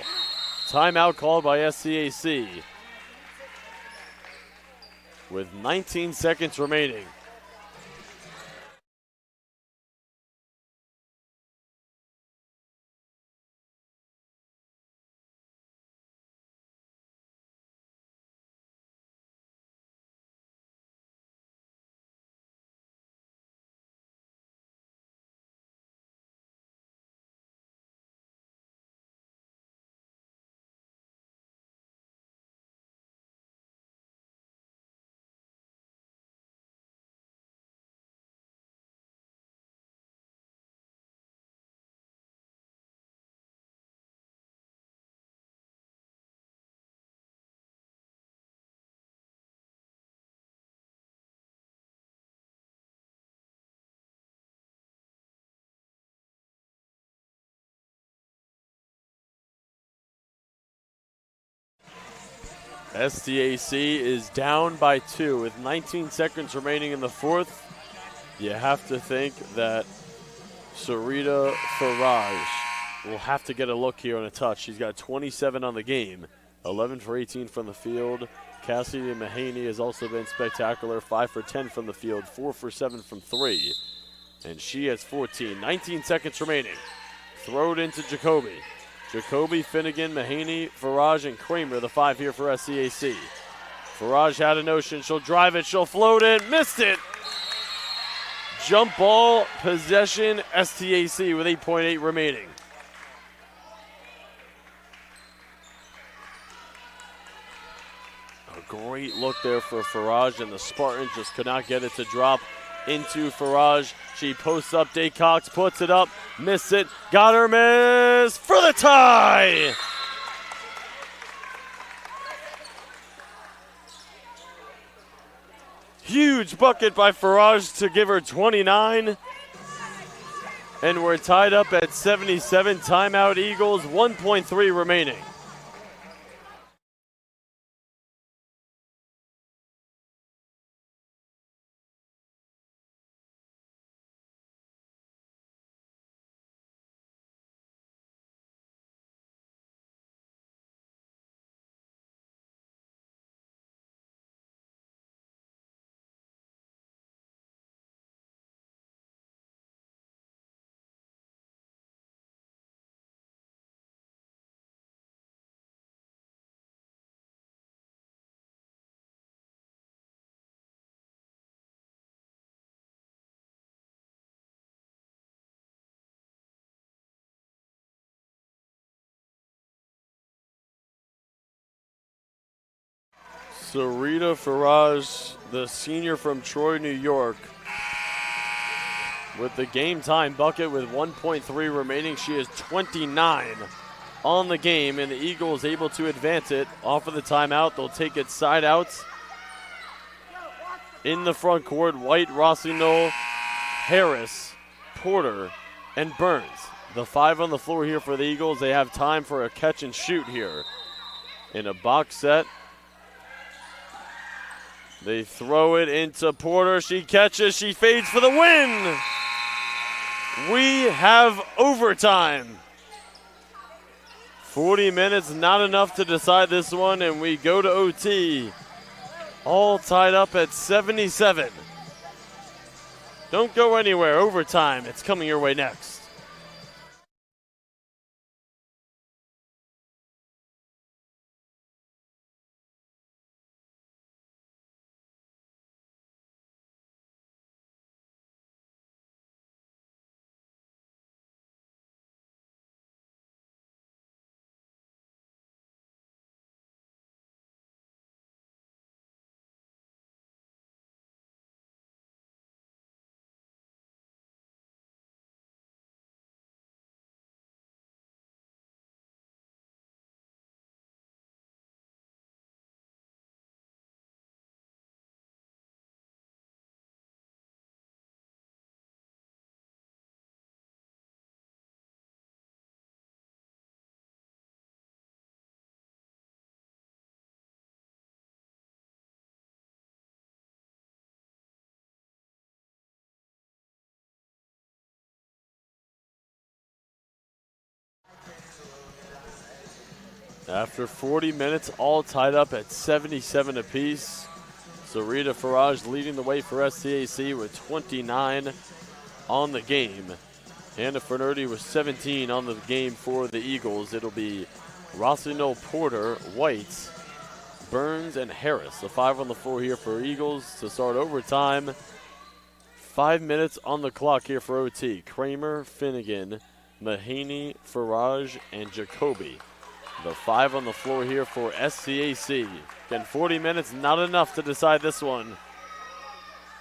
Timeout called by SCAC with 19 seconds remaining. STAC is down by 2 with 19 seconds remaining in the fourth. You have to think that Sarita Faraj will have to get a look here on a touch. She's got 27 on the game, 11 for 18 from the field. Cassidy Mahaney has also been spectacular, 5 for 10 from the field, 4 for 7 from 3. And she has 14, 19 seconds remaining. Throw it into Jacoby. Jacoby, Finnegan, Mahaney, Faraj, and Kramer, the 5 here for SCAC. Faraj had a notion. She'll drive it. She'll float it. Missed it. Jump ball, possession, STAC with 8.8 remaining. A great look there for Faraj, and the Spartans just could not get it to drop into Faraj. She posts up. Daycox puts it up. Missed it. Got her miss for the tie. Huge bucket by Faraj to give her 29. And we're tied up at 77. Timeout Eagles, 1.3 remaining. Sarita Faraj, the senior from Troy, New York, with the game time bucket with 1.3 remaining. She is 29 on the game, and the Eagles able to advance it off of the timeout. They'll take it side out in the front court. White, Rossignol, Harris, Porter, and Burns. The 5 on the floor here for the Eagles. They have time for a catch and shoot here in a box set. They throw it into Porter. She catches. She fades for the win. We have overtime. 40 minutes, not enough to decide this one, and we go to OT. All tied up at 77. Don't go anywhere. Overtime. It's coming your way next. After 40 minutes, all tied up at 77 apiece. Sarita Faraj leading the way for SCAC with 29 on the game. Hannah Fernerdi with 17 on the game for the Eagles. It'll be Rossignol, Porter, White, Burns, and Harris. The 5 on the floor here for Eagles to start overtime. 5 minutes on the clock here for OT. Kramer, Finnegan, Mahaney, Faraj, and Jacoby. The 5 on the floor here for SCAC. Again, 40 minutes, not enough to decide this one.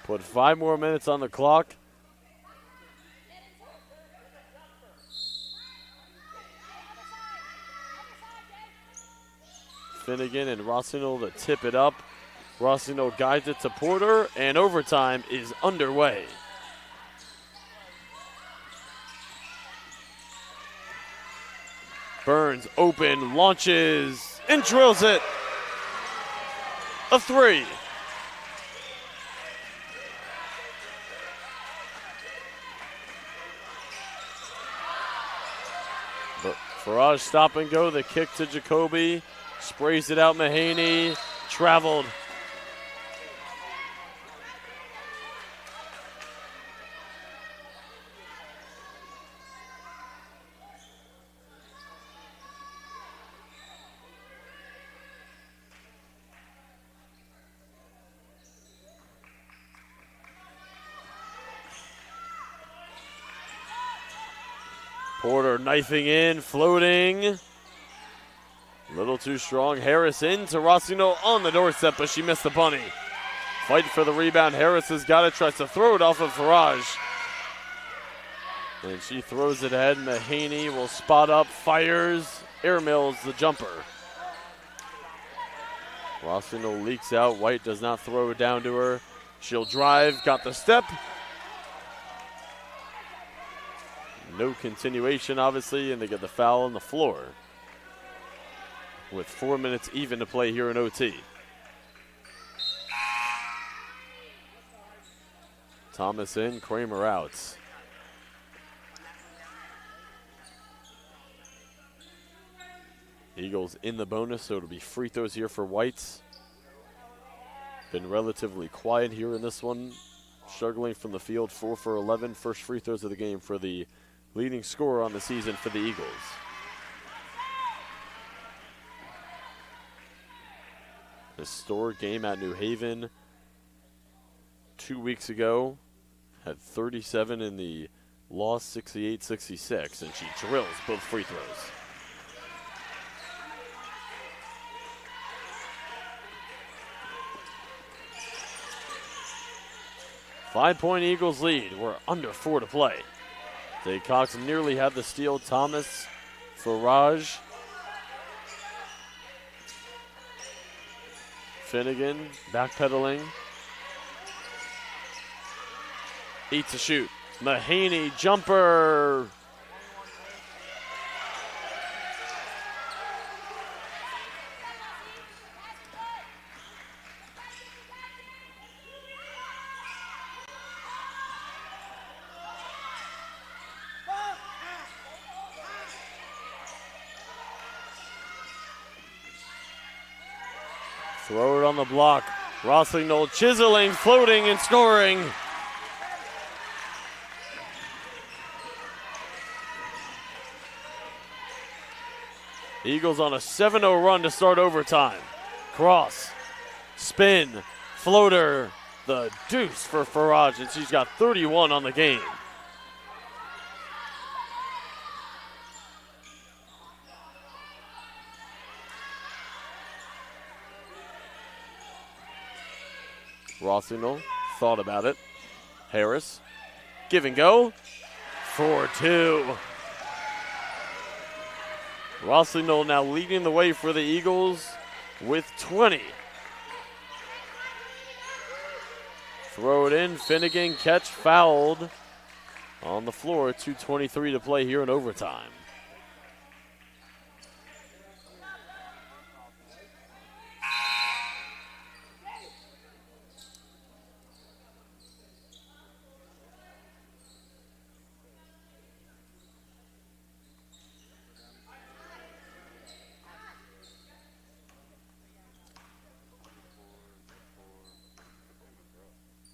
Put 5 more minutes on the clock. Finnegan and Rossignol to tip it up. Rossignol guides it to Porter, and overtime is underway. Burns open, launches, and drills it. a three. But Faraj stop and go. The kick to Jacoby. Sprays it out. Mahaney traveled. Porter knifing in, floating. A little too strong. Harris in to Rossino on the doorstep, but she missed the bunny. Fighting for the rebound. Harris has got it, tries to throw it off of Faraj. And she throws it ahead. Mahaney will spot up, fires, airmails the jumper. Rossino leaks out. White does not throw it down to her. She'll drive, got the step. No continuation, obviously, and they get the foul on the floor with 4 minutes even to play here in OT. Thomas in, Kramer out. Eagles in the bonus, so it'll be free throws here for Whites. Been relatively quiet here in this one. Struggling from the field, 4 for 11. First free throws of the game for the leading scorer on the season for the Eagles. Historic game at New Haven 2 weeks ago. Had 37 in the loss, 68-66, and she drills both free throws. Five-point Eagles lead. We're under 4 to play. Day Cox nearly had the steal. Thomas, Faraj. Finnegan backpedaling. 8 to shoot. Mahaney jumper. Throw it on the block. Rossignol chiseling, floating, and scoring. Eagles on a 7-0 run to start overtime. Cross, spin, floater, the deuce for Faraj, and she's got 31 on the game. Rossignol thought about it. Harris, give and go, 4-2. Rossignol now leading the way for the Eagles with 20. Throw it in, Finnegan, catch, fouled on the floor. 2:23 to play here in overtime.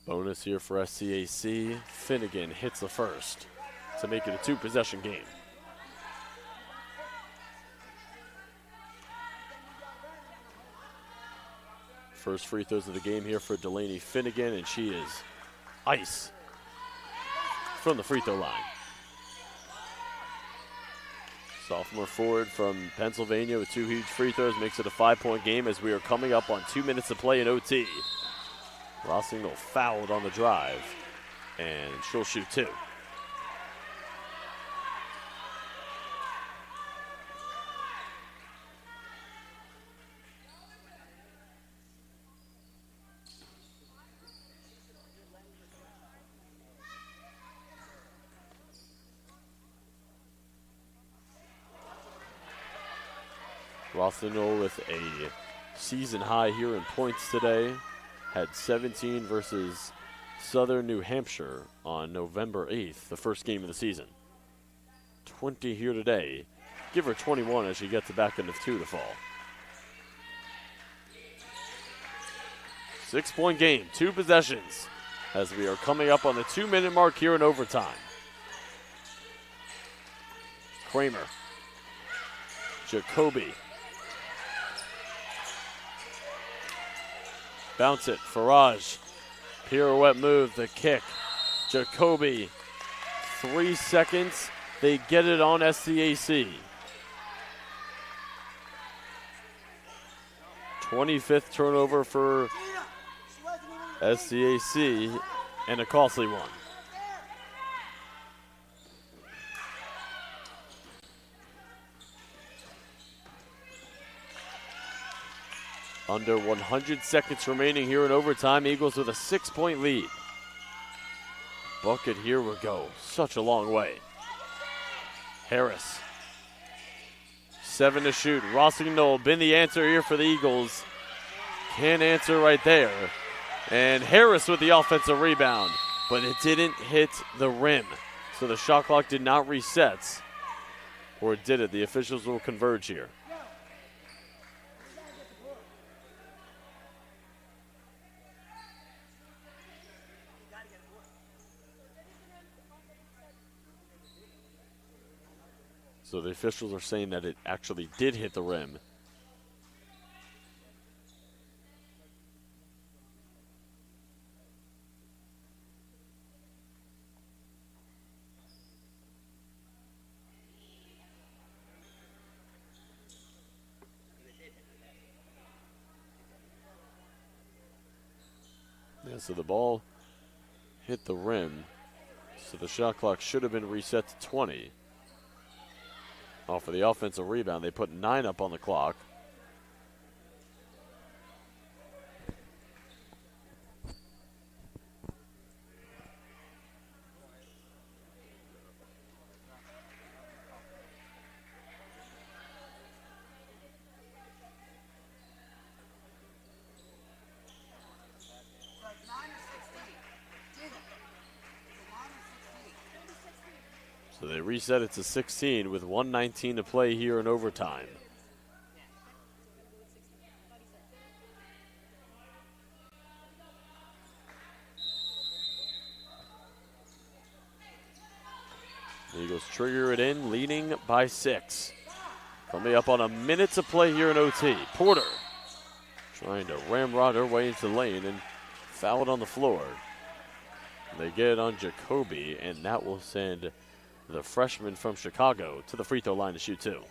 Bonus here for SCAC. Finnegan hits the first to make it a 2-possession game. First free throws of the game here for Delaney Finnegan, and she is ice from the free throw line. Sophomore forward from Pennsylvania with 2 huge free throws makes it a 5-point game as we are coming up on 2 minutes to play in OT. Rossignol fouled on the drive, and she'll shoot 2. Rossignol with a season high here in points today. Had 17 versus Southern New Hampshire on November 8th, the first game of the season. 20 here today. Give her 21 as she gets the back end of 2 to fall. 6-point game, 2 possessions, as we are coming up on the 2-minute mark here in overtime. Kramer. Jacoby. Bounce it, Faraj. Pirouette move, the kick. Jacoby, 3 seconds. They get it on SCAC. 25th turnover for SCAC, and a costly one. Under 100 seconds remaining here in overtime. Eagles with a 6-point lead. Bucket here will go such a long way. Harris. 7 to shoot. Rossignol been the answer here for the Eagles. Can't answer right there. And Harris with the offensive rebound, but it didn't hit the rim. So the shot clock did not reset. Or did it? The officials will converge here. So the officials are saying that it actually did hit the rim. Yeah, so the ball hit the rim. So the shot clock should have been reset to 20. Oh, for the offensive rebound, they put 9 up on the clock. So they reset it to 16 with 1:19 to play here in overtime. The Eagles trigger it in, leading by 6. Coming up on a minute to play here in OT. Porter trying to ramrod her way into the lane and foul it on the floor. They get it on Jacoby, and that will send the freshman from Chicago to the free throw line to shoot 2.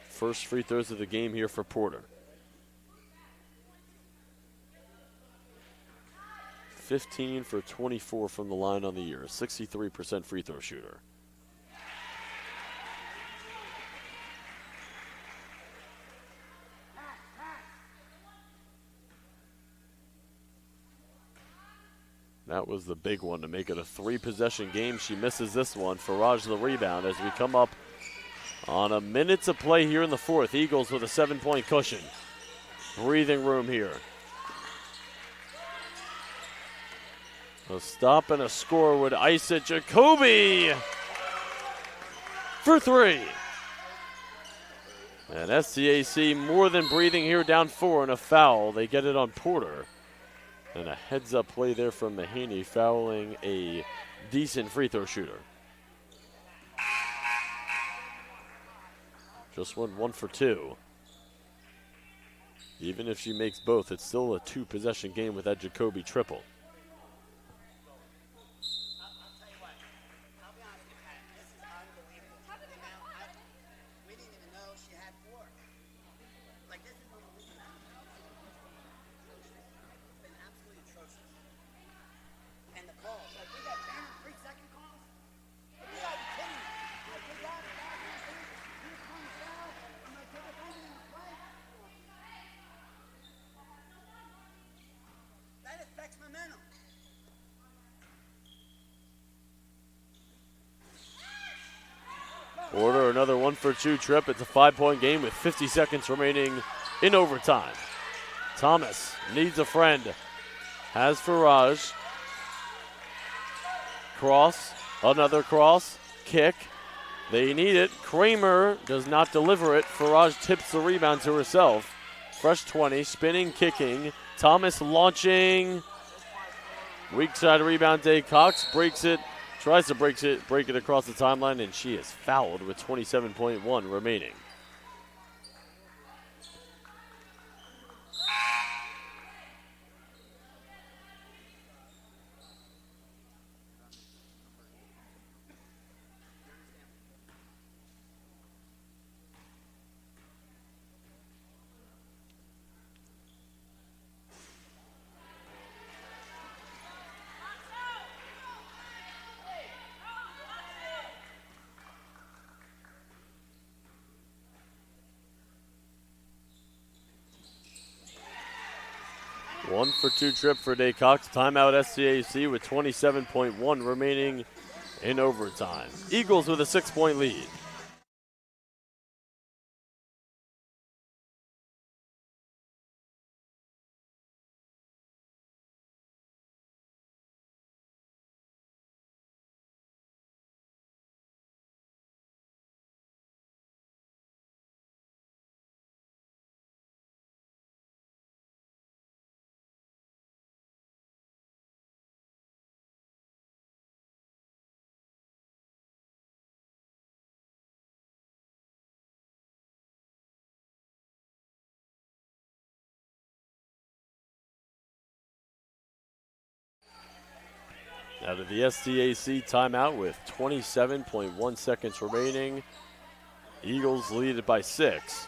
First free throws of the game here for Porter. 15 for 24 from the line on the year, 63% free throw shooter. That was the big one to make it a 3-possession game. She misses this one. Faraj the rebound as we come up on a minute to play here in the 4th. Eagles with a 7-point cushion. Breathing room here. A stop and a score would ice it. Jacoby for 3. And SCAC more than breathing here, down 4 and a foul. They get it on Porter. And a heads-up play there from Mahaney, fouling a decent free throw shooter. Just went 1 for 2. Even if she makes both, it's still a 2-possession game with that Jacoby triple. Momentum. Order another 1-for-2 trip. It's a 5-point game with 50 seconds remaining in overtime. Thomas needs a friend. Has Faraj. Cross. Another cross. Kick. They need it. Kramer does not deliver it. Faraj tips the rebound to herself. Fresh 20. Spinning, kicking. Thomas launching. Weak side rebound. Day Cox breaks it. Tries to break it across the timeline, and she is fouled with 27.1 remaining. One for two trip for Day Cox. Timeout SCAC with 27.1 remaining in overtime. Eagles with a 6-point lead. Out of the SCAC timeout with 27.1 seconds remaining. Eagles lead it by 6.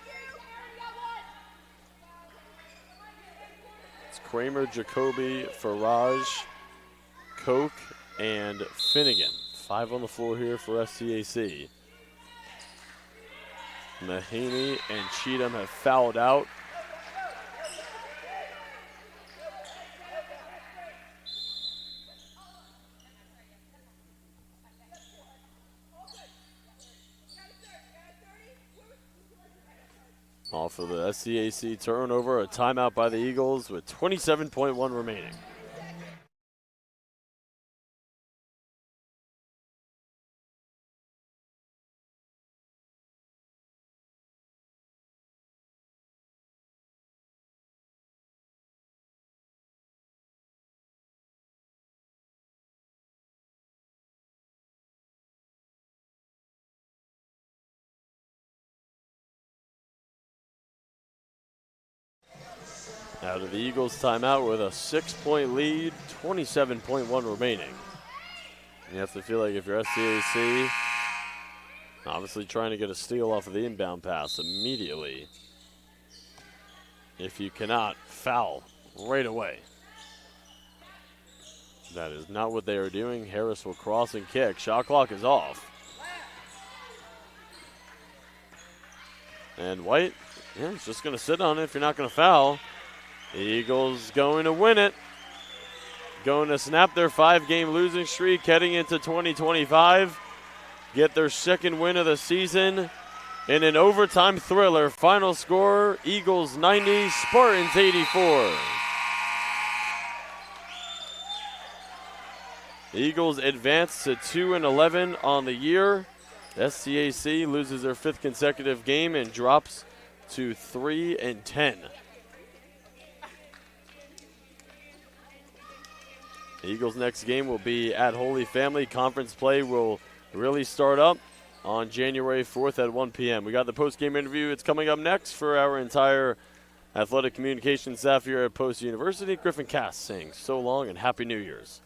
It's Kramer, Jacoby, Faraj, Koch, and Finnegan. 5 on the floor here for SCAC. Mahaney and Cheatham have fouled out. Off of the SCAC turnover, a timeout by the Eagles with 27.1 remaining. Out of the Eagles timeout with a 6-point lead, 27.1 remaining. You have to feel like if you're SCAC, obviously trying to get a steal off of the inbound pass immediately. If you cannot foul right away. That is not what they are doing. Harris will cross and kick. Shot clock is off. And White, yeah, he's just going to sit on it if you're not going to foul. The Eagles going to win it. Going to snap their 5-game losing streak heading into 2025. Get their second win of the season in an overtime thriller. Final score, Eagles 90, Spartans 84. The Eagles advance to 2-11 on the year. SCAC loses their 5th consecutive game and drops to 3-10. The Eagles' next game will be at Holy Family. Conference play will really start up on January 4th at 1 p.m. We got the post-game interview. It's coming up next for our entire athletic communications staff here at Post University. Griffin Cass saying so long and Happy New Year's.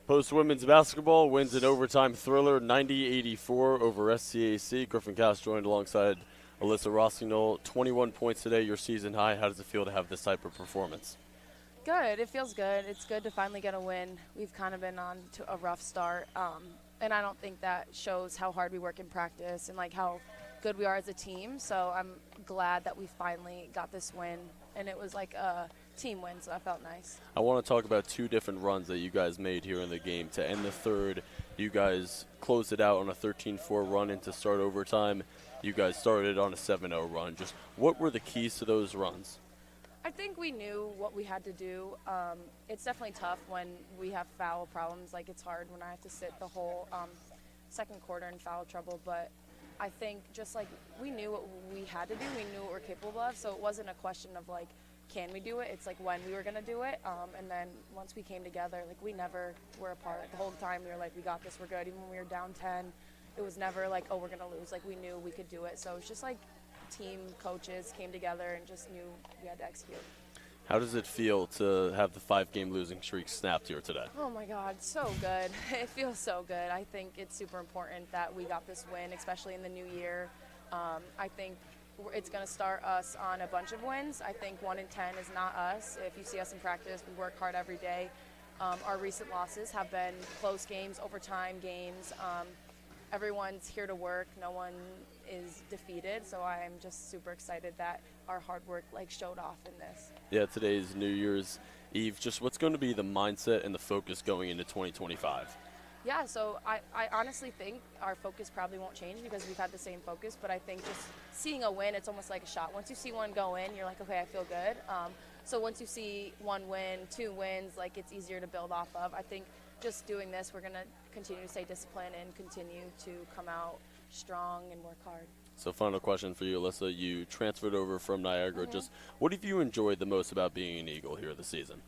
Post women's basketball wins an overtime thriller 90-84 over STAC. Griffin Cass joined alongside Alyssa Rossignol. 21 points today, your season high. How does it feel to have this type of performance? Good. It feels good. It's good to finally get a win. We've kind of been on to a rough start, and I don't think that shows how hard we work in practice and like how good we are as a team. So I'm glad that we finally got this win, and it was like a team win, so that felt nice. I want to talk about two different runs that you guys made here in the game. To end the third, you guys closed it out on a 13-4 run into start overtime. You guys started on a 7-0 run. Just what were the keys to those runs? I think we knew what we had to do. It's definitely tough when we have foul problems. Like, it's hard when I have to sit the whole second quarter in foul trouble. But I think just like we knew what we had to do, we knew what we're capable of. So it wasn't a question of like, can we do it? It's like when we were going to do it. And then once we came together, like we never were apart. The whole time we were like, we got this, we're good. Even when we were down 10, it was never like, oh, we're going to lose. Like we knew we could do it. So it's just like team coaches came together and just knew we had to execute. How does it feel to have the 5-game losing streak snapped here today? Oh my God, so good. It feels so good. I think it's super important that we got this win, especially in the new year. I think it's going to start us on a bunch of wins. I think 1 in 10 is not us. If you see us in practice, we work hard every day. Our recent losses have been close games, overtime games. Everyone's here to work. No one is defeated, so I'm just super excited that our hard work like showed off in this. Yeah, today's New Year's Eve. Just what's going to be the mindset and the focus going into 2025? Yeah, so I honestly think our focus probably won't change because we've had the same focus, but I think just seeing a win, it's almost like a shot. Once you see one go in, you're like, okay, I feel good. So once you see 1 win, 2 wins, like it's easier to build off of. I think just doing this, we're going to continue to stay disciplined and continue to come out strong and work hard. So final question for you, Alyssa. You transferred over from Niagara. Just what have you enjoyed the most about being an Eagle here this season?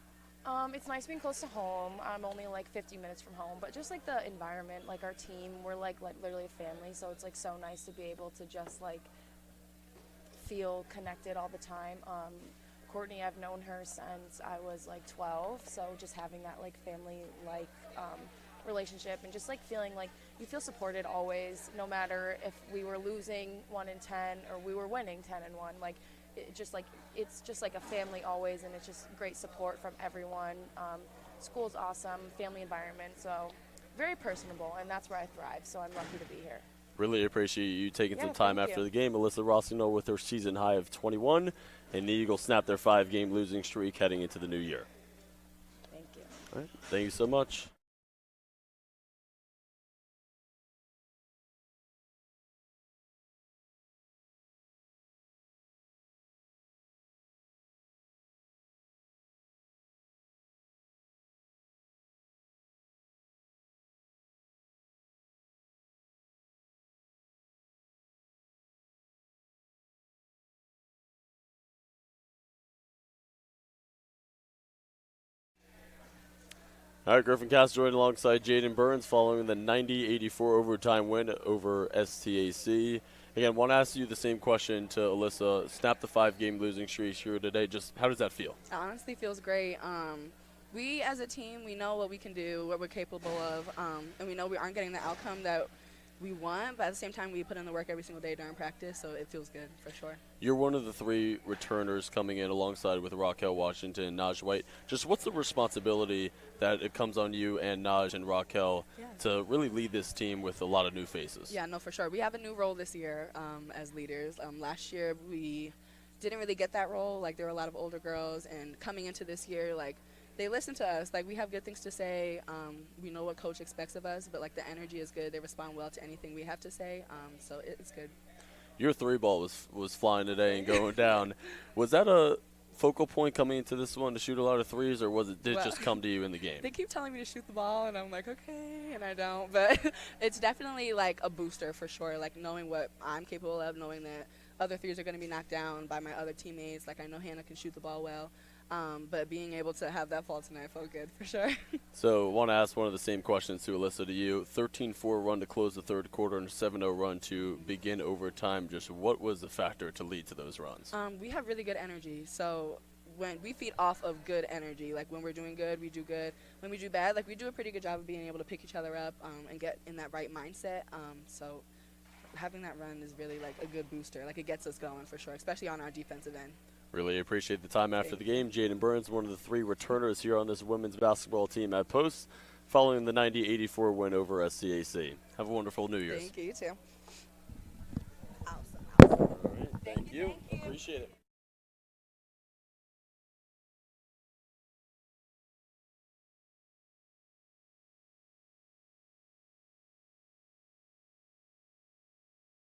It's nice being close to home. I'm only like 50 minutes from home, but just like the environment, like our team, we're like literally a family. So it's like so nice to be able to just like feel connected all the time. Courtney, I've known her since I was like 12, so just having that like family-like relationship and just like feeling like you feel supported always, no matter if we were losing 1 in 10 or we were winning 10 and 1. Like it's just like a family always, and it's just great support from everyone. School's awesome, family environment, so very personable, and that's where I thrive. So I'm lucky to be here. Really appreciate you taking some time after the game. Alyssa Rossignol with her season high of 21, and the Eagles snap their 5-game losing streak heading into the new year. Thank you. All right. Thank you so much. All right, Griffin Cass joined alongside Jaden Burns following the 90-84 overtime win over STAC. Again, want to ask you the same question to Alyssa. Snap the 5-game losing streak here today. Just how does that feel? It honestly feels great. We as a team, we know what we can do, what we're capable of, and we know we aren't getting the outcome that we want, but at the same time, we put in the work every single day during practice, so it feels good for sure. You're one of the 3 returners coming in alongside with Raquel Washington and Naj White. Just what's the responsibility that it comes on you and Naj and Raquel to really lead this team with a lot of new faces? Yeah, no, for sure. We have a new role this year as leaders. Last year, we didn't really get that role. Like, there were a lot of older girls, and coming into this year, like, they listen to us. Like, we have good things to say. We know what coach expects of us, but like the energy is good. They respond well to anything we have to say. So it's good. Your 3-ball was flying today and going down. Was that a focal point coming into this one to shoot a lot of threes, or did it just come to you in the game? They keep telling me to shoot the ball, and I'm like, okay, and I don't. But it's definitely like a booster for sure. Like knowing what I'm capable of, knowing that other threes are going to be knocked down by my other teammates. Like I know Hannah can shoot the ball well. But being able to have that fall tonight felt good for sure. So I want to ask one of the same questions to Alyssa, to you. 13-4 run to close the third quarter and a 7-0 run to begin overtime. Just what was the factor to lead to those runs? We have really good energy. So when we feed off of good energy. Like when we're doing good, we do good. When we do bad, like we do a pretty good job of being able to pick each other up and get in that right mindset. So having that run is really like a good booster. Like it gets us going for sure, especially on our defensive end. Really appreciate the time after the game. Jaden Burns, one of the 3 returners here on this women's basketball team at Post, following the 90-84 win over SCAC. Have a wonderful New Year's. Thank you, you too. All right, thank you. Appreciate it.